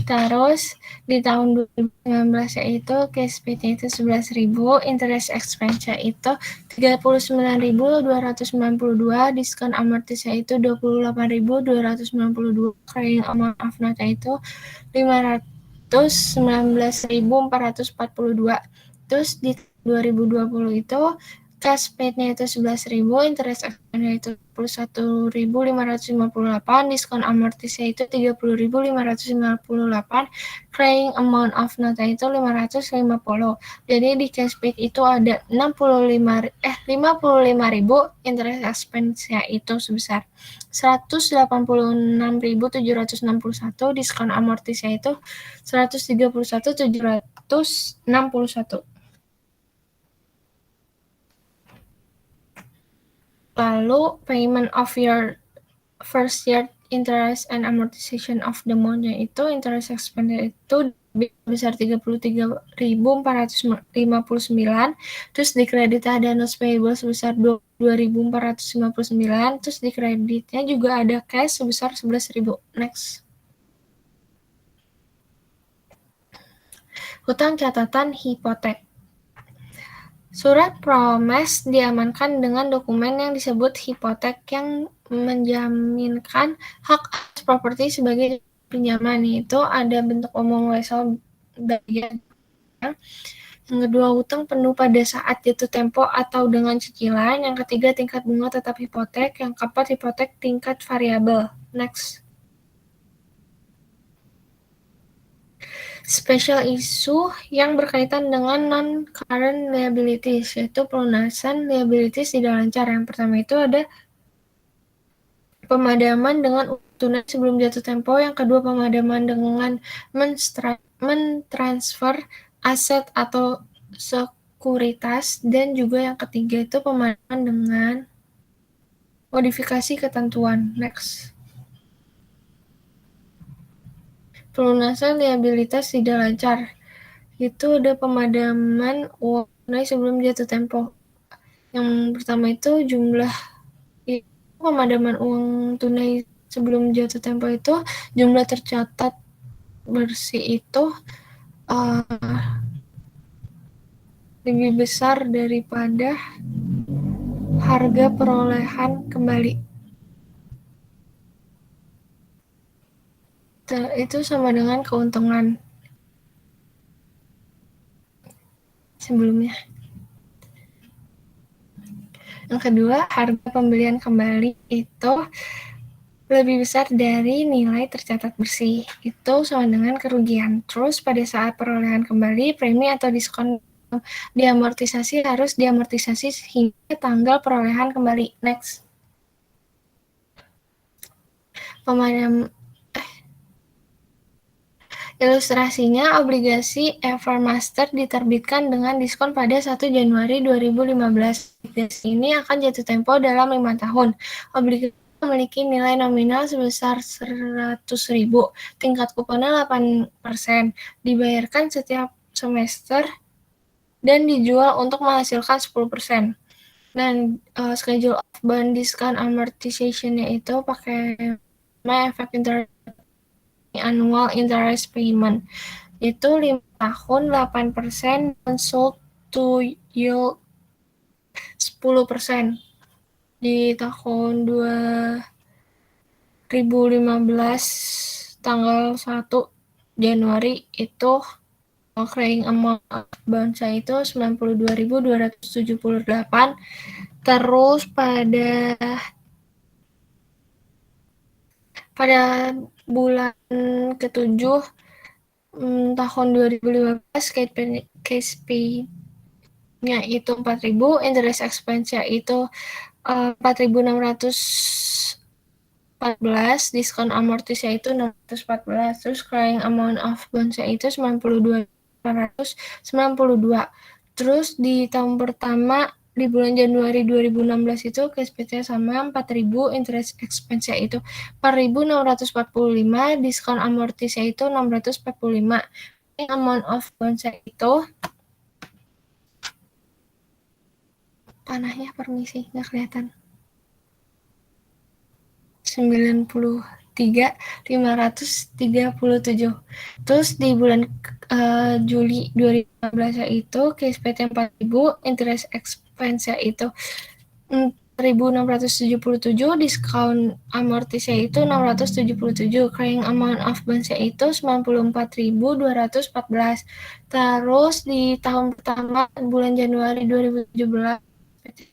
Terus di tahun 2019 itu cash paid-nya itu 11.000, interest expense-nya itu 39.292, diskon amortisnya itu 28.292, carrying amount of note itu 519.442. Terus di 2020 itu cash paid-nya itu 11.000, interest expense-nya itu 21.558, diskon amortisnya itu 30.558, carrying amount of note itu 550. Jadi di cash paid itu ada 55.000, interest expense-nya itu sebesar 186.761, diskon amortisnya itu 131.761. Lalu payment of your first year interest and amortization of the month-nya itu interest expense itu besar 33.459, terus di kredit ada notes payable sebesar 2.459, terus di kreditnya juga ada cash sebesar 11.000. Next. Hutang catatan hipotek. Surat promes diamankan dengan dokumen yang disebut hipotek yang menjaminkan hak atas properti sebagai pinjaman. Itu ada bentuk umum wesel bagian. Yang kedua, hutang penuh pada saat jatuh tempo atau dengan cicilan. Yang ketiga, tingkat bunga tetap hipotek. Yang keempat, hipotek tingkat variabel. Next. Special issue yang berkaitan dengan non-current liabilities, yaitu pelunasan liabilities tidak lancar. Yang pertama itu ada pemadaman dengan tunai sebelum jatuh tempo. Yang kedua, pemadaman dengan mentransfer aset atau sekuritas. Dan juga yang ketiga itu pemadaman dengan modifikasi ketentuan. Next. Pelunasan liabilitas tidak lancar. Itu ada pemadaman uang tunai sebelum jatuh tempo. Yang pertama itu pemadaman uang tunai sebelum jatuh tempo itu jumlah tercatat bersih itu lebih besar daripada harga perolehan kembali. Itu sama dengan keuntungan sebelumnya. Yang kedua, harga pembelian kembali itu lebih besar dari nilai tercatat bersih. Itu sama dengan kerugian. Terus pada saat perolehan kembali, premi atau diskon diamortisasi harus diamortisasi hingga tanggal perolehan kembali. Next. Ilustrasinya, obligasi Evermaster diterbitkan dengan diskon pada 1 Januari 2015. Obligasi ini akan jatuh tempo dalam 5 tahun. Obligasi memiliki nilai nominal sebesar 100.000. Tingkat kuponnya 8%. Dibayarkan setiap semester dan dijual untuk menghasilkan 10%. Dan schedule of bond discount amortization-nya itu pakai efek annual interest payment. Itu 5 tahun 8% dan sold to yield 10%. Di tahun 2015 tanggal 1 Januari itu carrying amount bonds itu 92.278. Terus pada bulan ke-7 tahun 2015 case pay-nya itu 4.000, interest expense-nya itu 4.614, diskon amortisnya itu 614, terus carrying amount of bonds-nya itu 92.892. Terus di tahun pertama di bulan Januari 2016 itu cash pay-nya sama 4.000, interest expense-nya itu 4.645, diskon amortisnya itu 645. Amount of bonds-nya itu panahnya permisi nggak kelihatan 93.537. Terus di bulan Juli 2015 itu case PT 4.000, interest expense itu 4.677, diskon amortisnya itu 677, carrying amount of bonds-nya itu 94.214. Terus di tahun pertama bulan Januari 2017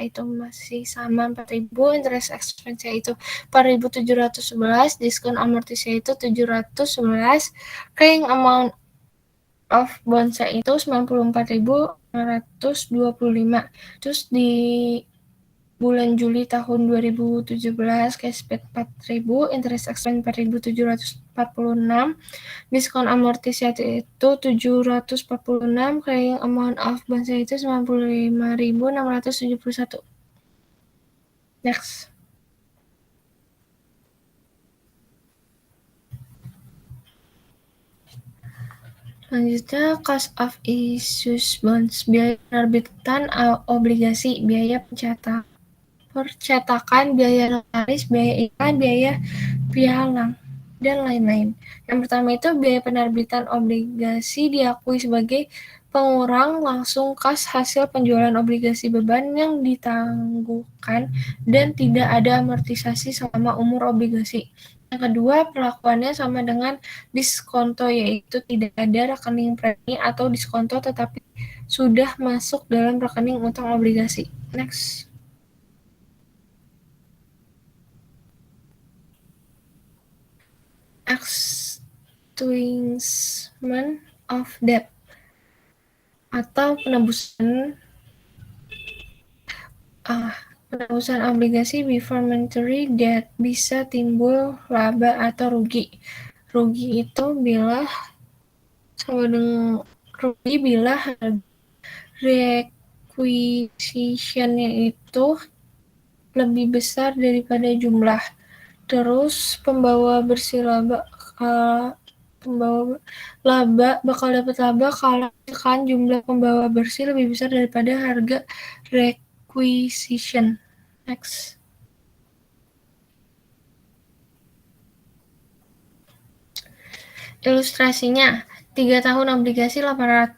itu masih sama 4.000, interest expense itu 4.711, diskon amortisnya itu 711, carrying amount of bonds itu 94.925. Terus di bulan Juli tahun 2017 cashback 4.000, interest expense 4.746, diskon amortisnya itu 746, carrying amount of bonds itu 95.671. Next. Selanjutnya, cost of issues bonds, biaya penerbitan obligasi, biaya percetakan, biaya notaris, biaya iklan, biaya pialang, dan lain-lain. Yang pertama itu biaya penerbitan obligasi diakui sebagai pengurang langsung kas hasil penjualan obligasi, beban yang ditangguhkan dan tidak ada amortisasi selama umur obligasi. Yang kedua, perlakuannya sama dengan diskonto, yaitu tidak ada rekening premi atau diskonto tetapi sudah masuk dalam rekening utang obligasi. Next. Extinguishment of debt atau penebusan obligasi before maturity debt, bisa timbul laba atau rugi. Rugi itu bila sama dengan rugi bila requisition-nya itu lebih besar daripada jumlah. Terus pembawa bersih laba bakal dapat laba kalau misalkan jumlah pembawa bersih lebih besar daripada harga requisition. Next. Ilustrasinya, 3 tahun obligasi 8%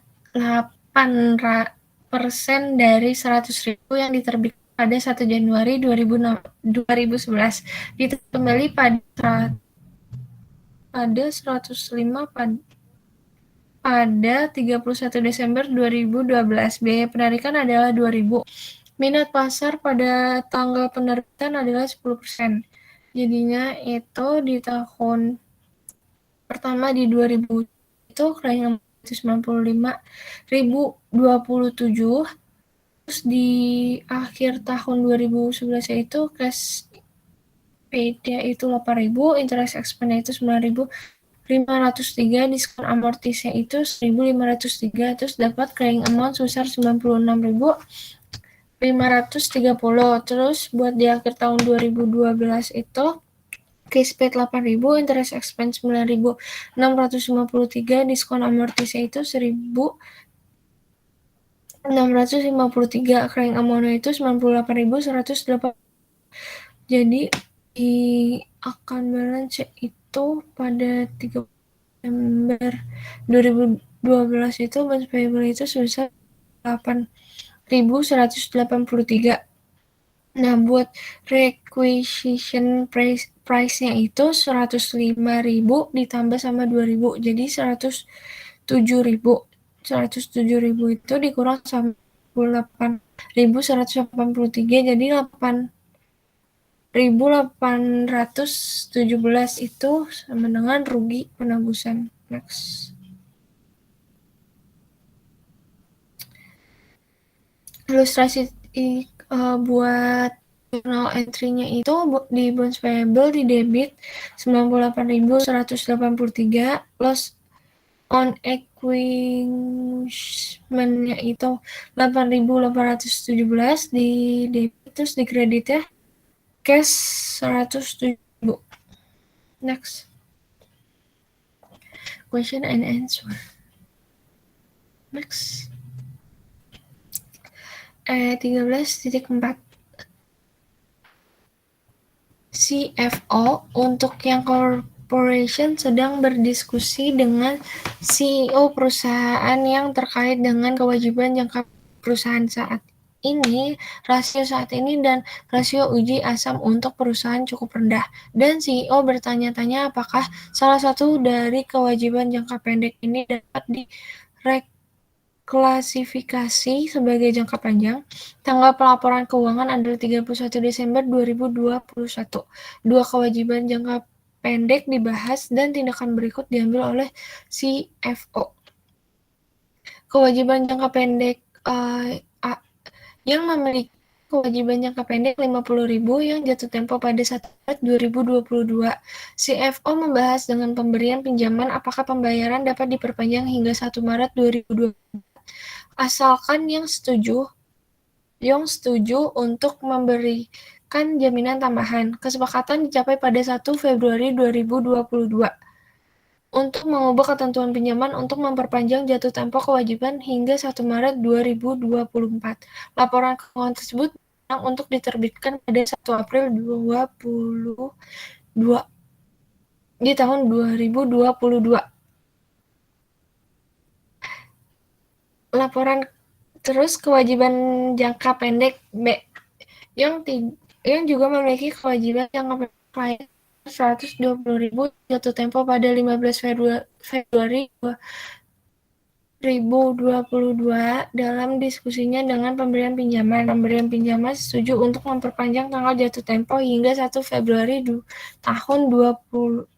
dari 100.000 yang diterbitkan pada 1 Januari 2011 diterbit kembali pada 105 pada 31 Desember 2012. Biaya penarikan adalah 2.000. Minat pasar pada tanggal penerbitan adalah 10%. Jadinya itu di tahun pertama di 2000 itu kira-kira 95.027. Terus di akhir tahun 2011 itu cash paid-nya itu 8.000, interest expense itu 9.000, 503, diskon amortisnya itu 1.503, terus dapat crying amount sebesar 96.530. Terus buat di akhir tahun 2012 itu cash paid 8.000, interest expense 9.653, diskon amortisnya itu 1.653, crying amount-nya itu 98.108. Jadi di account balance itu pada 3 Desember 2012 itu bonds payable itu sebesar 8.183. Nah, buat requisition price-nya itu 105.000 ditambah sama 2.000, jadi 107.000. 107.000 itu dikurang sama 8.183, jadi 8.817 itu sama dengan rugi penebusan. Next. Ilustrasi buat journal entry-nya itu di bonds payable di debit 98.183, loss on extinguishment-nya itu 8.817 di debit, terus di kredit ya cash 107.000. Next. Question and answer. Next. 13.4. CFO untuk yang corporation sedang berdiskusi dengan CEO perusahaan yang terkait dengan kewajiban jangka perusahaan saat ini, rasio saat ini, dan rasio uji asam untuk perusahaan cukup rendah. Dan CEO bertanya-tanya apakah salah satu dari kewajiban jangka pendek ini dapat klasifikasi sebagai jangka panjang. Tanggal pelaporan keuangan adalah 31 Desember 2021. Dua kewajiban jangka pendek dibahas dan tindakan berikut diambil oleh CFO. Kewajiban jangka pendek yang memiliki kewajiban jangka pendek 50.000 yang jatuh tempo pada 1 Maret 2022. CFO membahas dengan pemberian pinjaman apakah pembayaran dapat diperpanjang hingga 1 Maret 2022. Asalkan yang setuju untuk memberikan jaminan tambahan. Kesepakatan dicapai pada 1 Februari 2022 untuk mengubah ketentuan pinjaman untuk memperpanjang jatuh tempo kewajiban hingga 1 Maret 2024. Laporan keuangan tersebut untuk diterbitkan pada 1 April 2022 di tahun 2022. Laporan terus kewajiban jangka pendek B yang juga memiliki kewajiban jangka pendek lain 120.000 jatuh tempo pada 15 Februari 2022 dalam diskusinya dengan pemberian pinjaman. Pemberian pinjaman setuju untuk memperpanjang tanggal jatuh tempo hingga 1 Februari tahun 2023.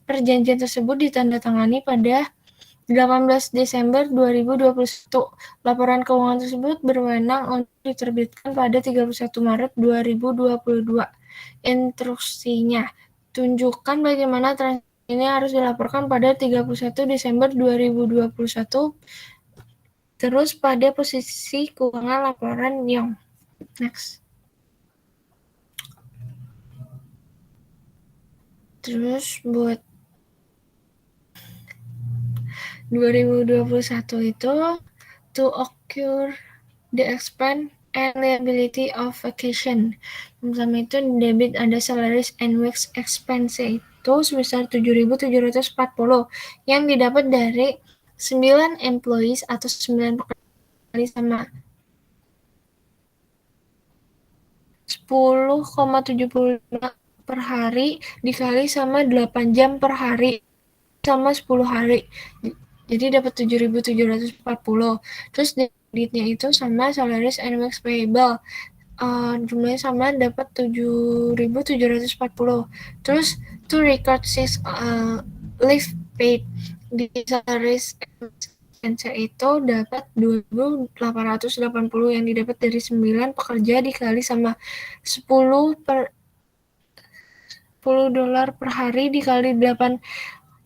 Perjanjian tersebut ditandatangani pada 18 Desember 2021. Laporan keuangan tersebut berwenang untuk diterbitkan pada 31 Maret 2022. Instruksinya, tunjukkan bagaimana transaksi ini harus dilaporkan pada 31 Desember 2021. Terus pada posisi keuangan laporan yang next. Terus buat 2021 itu to occur the expense and liability of vacation. Pertama itu debit ada salaries and wage expense itu sebesar 7.740 yang didapat dari 9 employees atau 9 pekerja sama 10,75 per hari dikali sama 8 jam per hari sama 10 hari. Jadi dapat 7.740. Terus debitnya itu sama salaries and wage payable. Jumlahnya sama dapat 7.740. Terus to record 6 leave paid di salaries and itu dapat 2.880 yang didapat dari 9 pekerja dikali sama 10 $10 per hari dikali 8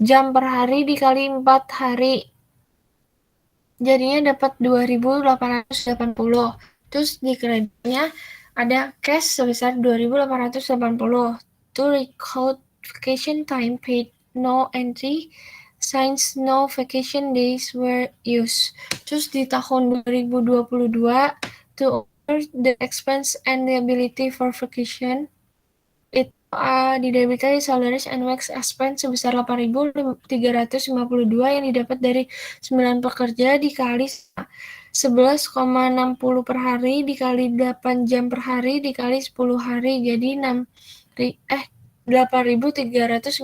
jam per hari dikali 4 hari. Jadinya dapat 2.880. Terus di kreditnya ada cash sebesar 2.880. To record vacation time paid, no entry, since no vacation days were used. Terus di tahun 2022, to order the expense and liability for vacation, itu didebitkan salaries and wax expense sebesar 8.352 yang didapat dari 9 pekerja dikali 11,60 per hari dikali 8 jam per hari dikali 10 hari, jadi 8.352.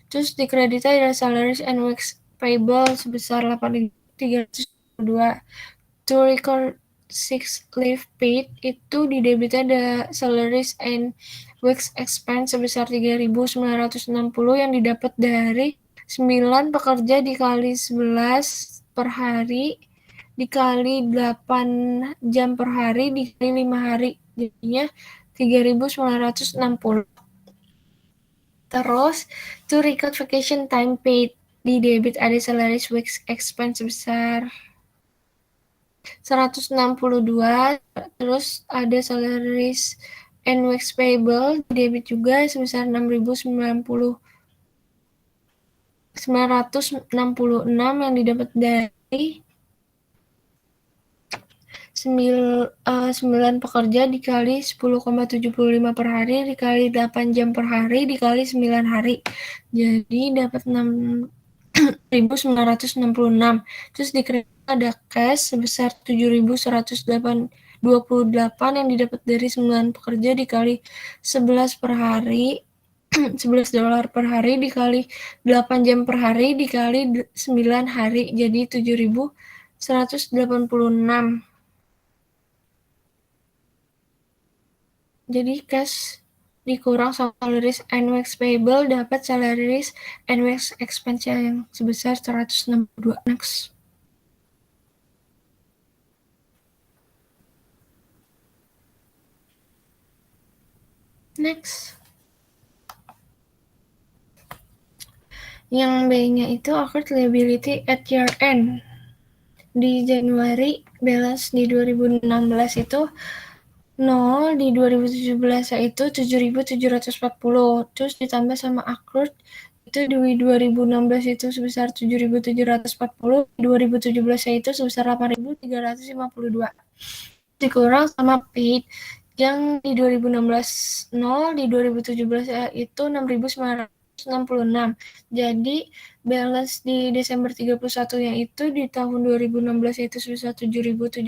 Terus dikreditkan ada salaries and wax payable sebesar 8.352. To record 6 leave paid, itu didebitkan ada salaries and wax expense sebesar 3.960 yang didapat dari 9 pekerja dikali 11 per hari dikali 8 jam per hari dikali 5 hari, jadinya 3.960. Terus, to record vacation time paid, di debit ada salaries wax expense sebesar 162, terus ada salaries and wax payable, debit juga sebesar 966 yang didapat dari 9 pekerja dikali 10,75 per hari dikali 8 jam per hari dikali 9 hari. Jadi dapat 6.966. Terus di kredit ada cash sebesar 7.128 yang didapat dari 9 pekerja dikali 11 per hari $11 per hari dikali 8 jam per hari dikali 9 hari, jadi 7.186. Jadi cash dikurang sama salaries and wax payable dapat salaries and wax expense yang sebesar 162. Next. Yang B-nya itu accrued liability at year end. Di Januari balance di 2016 itu 0, di 2017 itu 7.740, terus ditambah sama accrued itu di 2016 itu sebesar 7.740, di 2017 itu sebesar 8.352. Dikurang sama paid yang di 2016 0, di 2017 itu 6.966. Jadi balance di Desember 31-nya itu di tahun 2016 itu sebesar 7.740,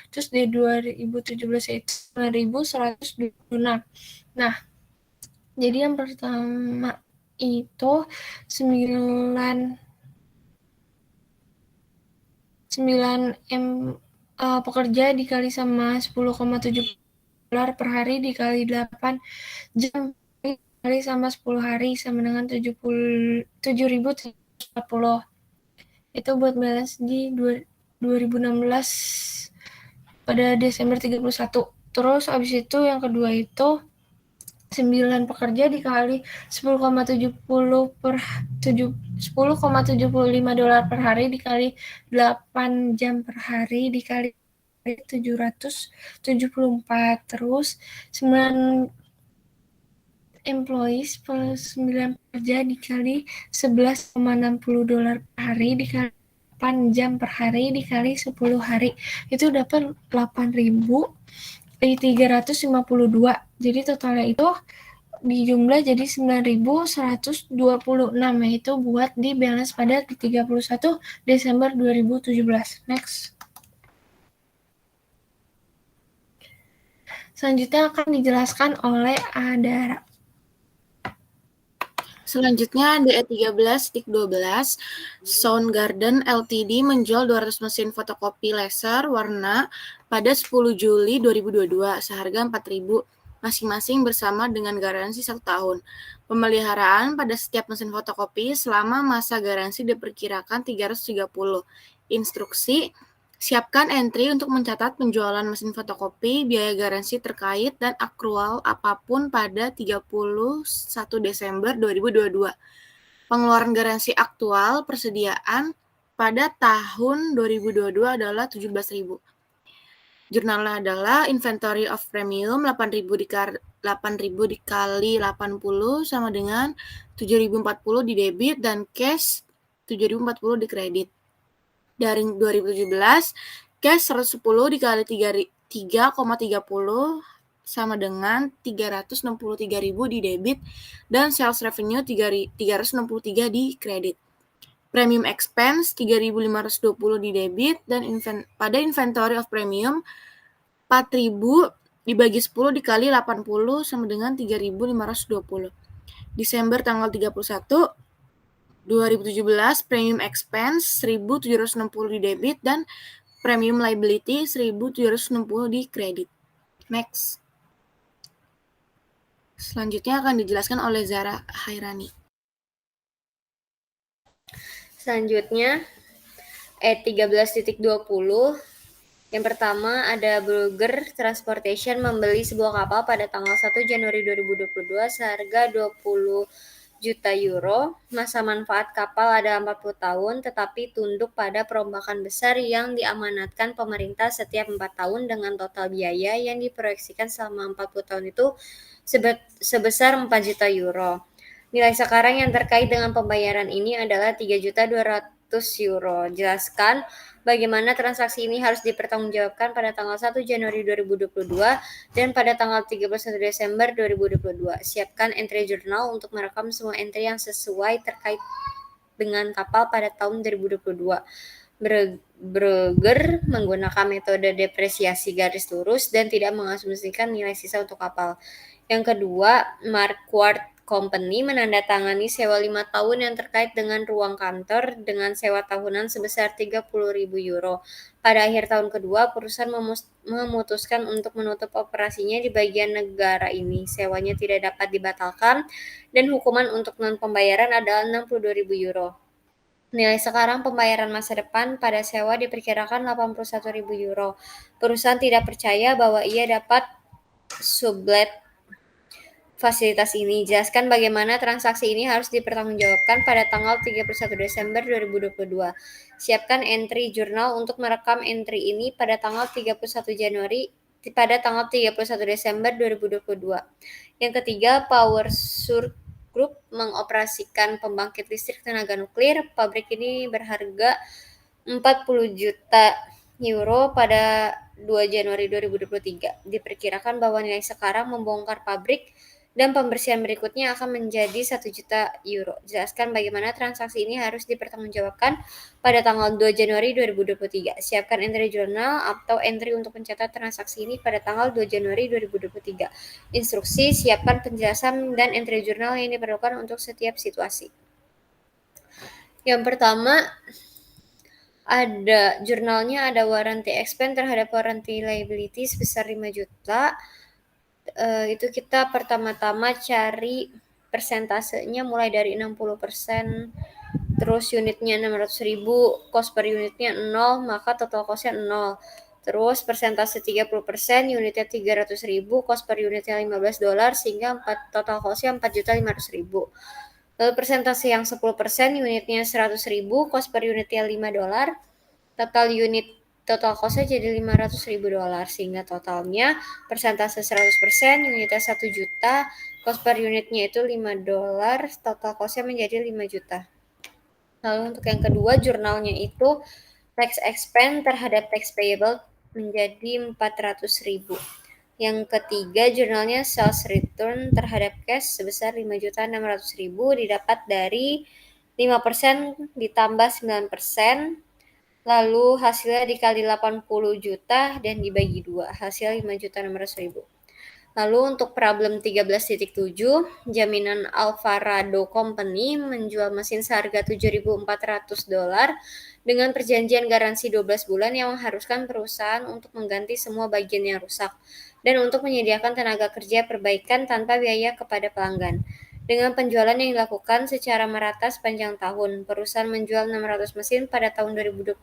terus di 2017 itu 9.126. Nah, jadi yang pertama itu 9 pekerja dikali sama 10,7 dolar per hari dikali 8 jam dikali sama 10 hari sama dengan 7.740. Itu buat balance di 2016 pada Desember 31. Terus abis itu yang kedua itu 9 pekerja dikali 10,75 dolar per hari dikali 8 jam per hari dikali 774. Terus 9 employees per 9 pekerja dikali 11,60 dolar per hari dikali 8 jam per hari dikali 10 hari. Itu dapat 8.352. Jadi totalnya itu dijumlah jadi 9.126, yaitu buat di balance pada 31 Desember 2017. Next. Selanjutnya akan dijelaskan oleh Adara. Selanjutnya DE13-12 Soundgarden Ltd menjual 200 mesin fotokopi laser warna pada 10 Juli 2022 seharga 4.000 masing-masing bersama dengan garansi 1 tahun. Pemeliharaan pada setiap mesin fotokopi selama masa garansi diperkirakan 330. Instruksi Siapkan entry untuk mencatat penjualan mesin fotokopi, biaya garansi terkait, dan akrual apapun pada 31 Desember 2022. Pengeluaran garansi aktual persediaan pada tahun 2022 adalah 17.000. Jurnalnya adalah inventory of premium 8.000 dikali 80 sama dengan 7.040 di debit dan cash 7.040 di kredit. Dari 2017, cash 110 dikali 3,30 sama dengan 363.000 di debit dan sales revenue 363 di kredit. Premium expense 3.520 di debit dan pada inventory of premium 4.000 dibagi 10 dikali 80 sama dengan 3.520. Desember tanggal 31 2017 premium expense 1.760 di debit dan premium liability 1.760 di kredit. Next. Selanjutnya akan dijelaskan oleh Zara Hairani. Selanjutnya E13.20. Yang pertama ada Brugger Transportation membeli sebuah kapal pada tanggal 1 Januari 2022 seharga 20 juta euro. Masa manfaat kapal ada 40 tahun tetapi tunduk pada perombakan besar yang diamanatkan pemerintah setiap 4 tahun dengan total biaya yang diproyeksikan selama 40 tahun itu sebesar 4 juta euro. Nilai sekarang yang terkait dengan pembayaran ini adalah 3.200.000 euro. Jelaskan bagaimana transaksi ini harus dipertanggungjawabkan pada tanggal 1 Januari 2022 dan pada tanggal 31 Desember 2022. Siapkan entry jurnal untuk merekam semua entry yang sesuai terkait dengan kapal pada tahun 2022. Brugger menggunakan metode depresiasi garis lurus dan tidak mengasumsikan nilai sisa untuk kapal. Yang kedua, Marquardt Company menandatangani sewa 5 tahun yang terkait dengan ruang kantor dengan sewa tahunan sebesar 30.000 euro. Pada akhir tahun kedua, perusahaan memutuskan untuk menutup operasinya di bagian negara ini. Sewanya tidak dapat dibatalkan dan hukuman untuk non-pembayaran adalah 62.000 euro. Nilai sekarang pembayaran masa depan pada sewa diperkirakan 81.000 euro. Perusahaan tidak percaya bahwa ia dapat sublet fasilitas ini. Jelaskan bagaimana transaksi ini harus dipertanggungjawabkan pada tanggal 31 Desember 2022. Siapkan entry jurnal untuk merekam entry ini pada tanggal 31 Desember 2022. Yang ketiga, PowerSur Group mengoperasikan pembangkit listrik tenaga nuklir. Pabrik ini berharga 40 juta euro pada 2 Januari 2023. Diperkirakan bahwa nilai sekarang membongkar pabrik dan pembersihan berikutnya akan menjadi 1 juta euro. Jelaskan bagaimana transaksi ini harus dipertanggungjawabkan pada tanggal 2 Januari 2023. Siapkan entry jurnal atau entry untuk mencatat transaksi ini pada tanggal 2 Januari 2023. Instruksi, siapkan penjelasan dan entry jurnal yang diperlukan untuk setiap situasi. Yang pertama, ada jurnalnya ada warranty expense terhadap warranty liability sebesar 5 juta. Itu kita pertama-tama cari persentasenya mulai dari 60%, terus unitnya 600.000, cost per unitnya 0, maka total costnya 0. Terus persentase 30%, unitnya 300.000, cost per unitnya $15, sehingga total costnya 4.500.000. Lalu persentase yang 10%, unitnya 100.000, cost per unitnya $5, total costnya jadi $500.000, sehingga totalnya persentase 100%, unitnya 1 juta, cost per unitnya itu $5, total costnya menjadi 5 juta. Lalu untuk yang kedua, jurnalnya itu tax expense terhadap tax payable menjadi 400.000. Yang ketiga, jurnalnya sales return terhadap cash sebesar 5.600.000 didapat dari 5% ditambah 9%. Lalu hasilnya dikali 80 juta dan dibagi 2, hasil 5.600.000. Lalu untuk problem 13.7, jaminan Alvarado Company menjual mesin seharga $7.400 dengan perjanjian garansi 12 bulan yang mengharuskan perusahaan untuk mengganti semua bagian yang rusak dan untuk menyediakan tenaga kerja perbaikan tanpa biaya kepada pelanggan. Dengan penjualan yang dilakukan secara merata sepanjang tahun, perusahaan menjual 600 mesin pada tahun 2022.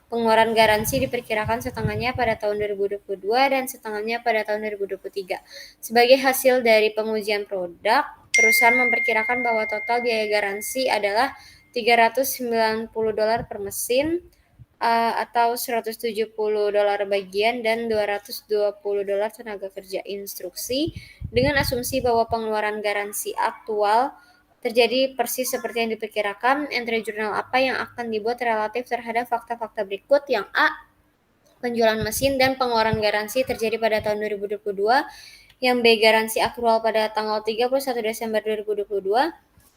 Pengeluaran garansi diperkirakan setengahnya pada tahun 2022 dan setengahnya pada tahun 2023. Sebagai hasil dari pengujian produk, perusahaan memperkirakan bahwa total biaya garansi adalah $390 per mesin, atau $170 bagian dan $220 tenaga kerja. Instruksi dengan asumsi bahwa pengeluaran garansi aktual terjadi persis seperti yang diperkirakan. Entry jurnal apa yang akan dibuat relatif terhadap fakta-fakta berikut. Yang A, penjualan mesin dan pengeluaran garansi terjadi pada tahun 2022. Yang B, garansi akrual pada tanggal 31 Desember 2022.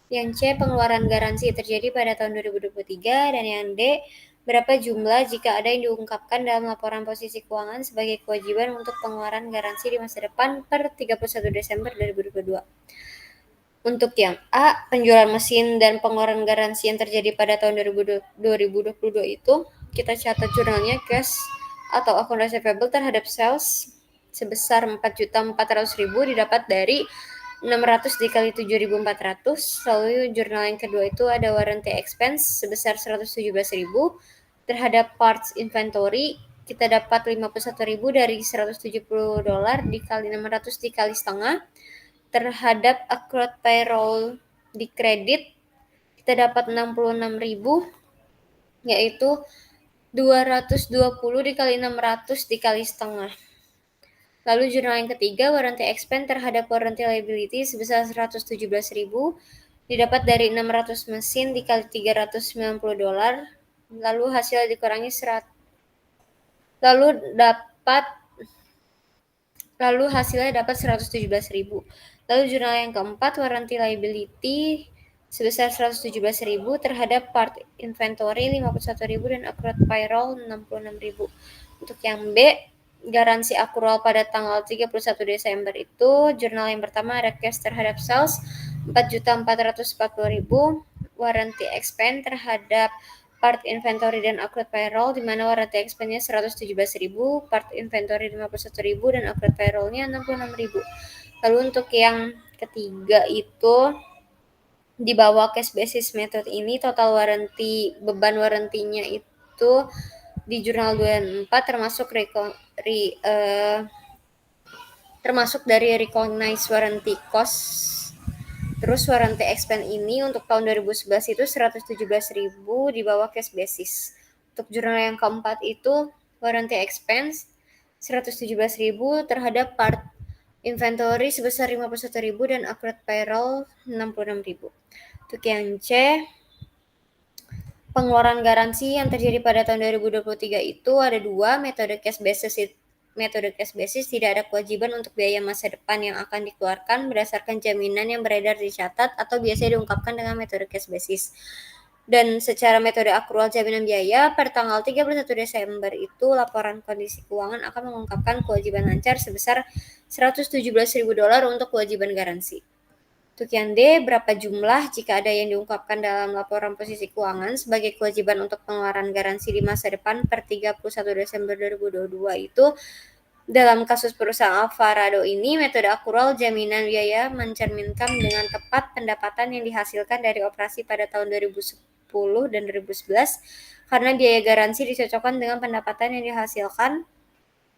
Yang C, pengeluaran garansi terjadi pada tahun 2023. Dan yang D, berapa jumlah jika ada yang diungkapkan dalam laporan posisi keuangan sebagai kewajiban untuk pengeluaran garansi di masa depan per 31 Desember 2022. Untuk yang A, penjualan mesin dan pengeluaran garansi yang terjadi pada tahun 2022 itu, kita catat jurnalnya cash atau akun receivable terhadap sales sebesar 4.400.000 didapat dari 600 dikali 7.400. Lalu jurnal yang kedua itu ada warranty expense sebesar 117.000 terhadap parts inventory. Kita dapat 51.000 dari $170 dikali 600 dikali setengah. Terhadap accrued payroll di kredit kita dapat 66.000, yaitu 220 dikali 600 dikali setengah. Lalu jurnal yang ketiga, warranty expense terhadap warranty liability sebesar 117.000 didapat dari 600 mesin dikali $390. Lalu hasil dikurangi lalu hasilnya dapat 117.000. Lalu jurnal yang keempat, warranty liability sebesar 117.000 terhadap part inventory 51.000 dan accrued payroll 66.000. Untuk yang B, garansi akrual pada tanggal 31 Desember itu, jurnal yang pertama ada cash terhadap sales 4.440.000, warranty expense terhadap part inventory dan accrued payroll, di mana warranty expense-nya 117.000, part inventory 51.000 dan accrued payroll-nya 66.000. Lalu untuk yang ketiga itu di bawah cash basis method ini, total warranty, beban warranty-nya itu di jurnal 24 termasuk dari recognized warranty cost. Terus warranty expense ini untuk tahun 2011 itu 117.000 di bawah cash basis. Untuk jurnal yang keempat itu warranty expense 117.000 terhadap part inventory sebesar 51.000 dan accrued payroll 66.000. Untuk yang C, pengeluaran garansi yang terjadi pada tahun 2023 itu ada dua, metode cash basis tidak ada kewajiban untuk biaya masa depan yang akan dikeluarkan berdasarkan jaminan yang beredar dicatat atau biasanya diungkapkan dengan metode cash basis. Dan secara metode akrual jaminan biaya, per tanggal 31 Desember itu laporan kondisi keuangan akan mengungkapkan kewajiban lancar sebesar $117.000 untuk kewajiban garansi. Untuk yang D, berapa jumlah jika ada yang diungkapkan dalam laporan posisi keuangan sebagai kewajiban untuk pengeluaran garansi di masa depan per 31 Desember 2022 itu, dalam kasus perusahaan Alvarado ini, metode akrual jaminan biaya mencerminkan dengan tepat pendapatan yang dihasilkan dari operasi pada tahun 2010 dan 2011, karena biaya garansi dicocokkan dengan pendapatan yang dihasilkan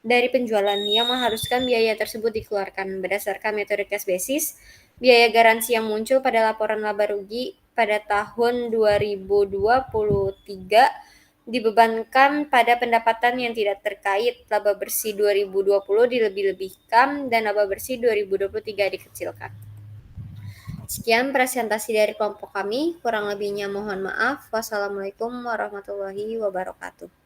dari penjualan yang mengharuskan biaya tersebut dikeluarkan. Berdasarkan metode cash basis, biaya garansi yang muncul pada laporan laba rugi pada tahun 2023 dibebankan pada pendapatan yang tidak terkait. Laba bersih 2020 dilebih-lebihkan dan laba bersih 2023 dikecilkan. Sekian presentasi dari kelompok kami, kurang lebihnya mohon maaf. Wassalamualaikum warahmatullahi wabarakatuh.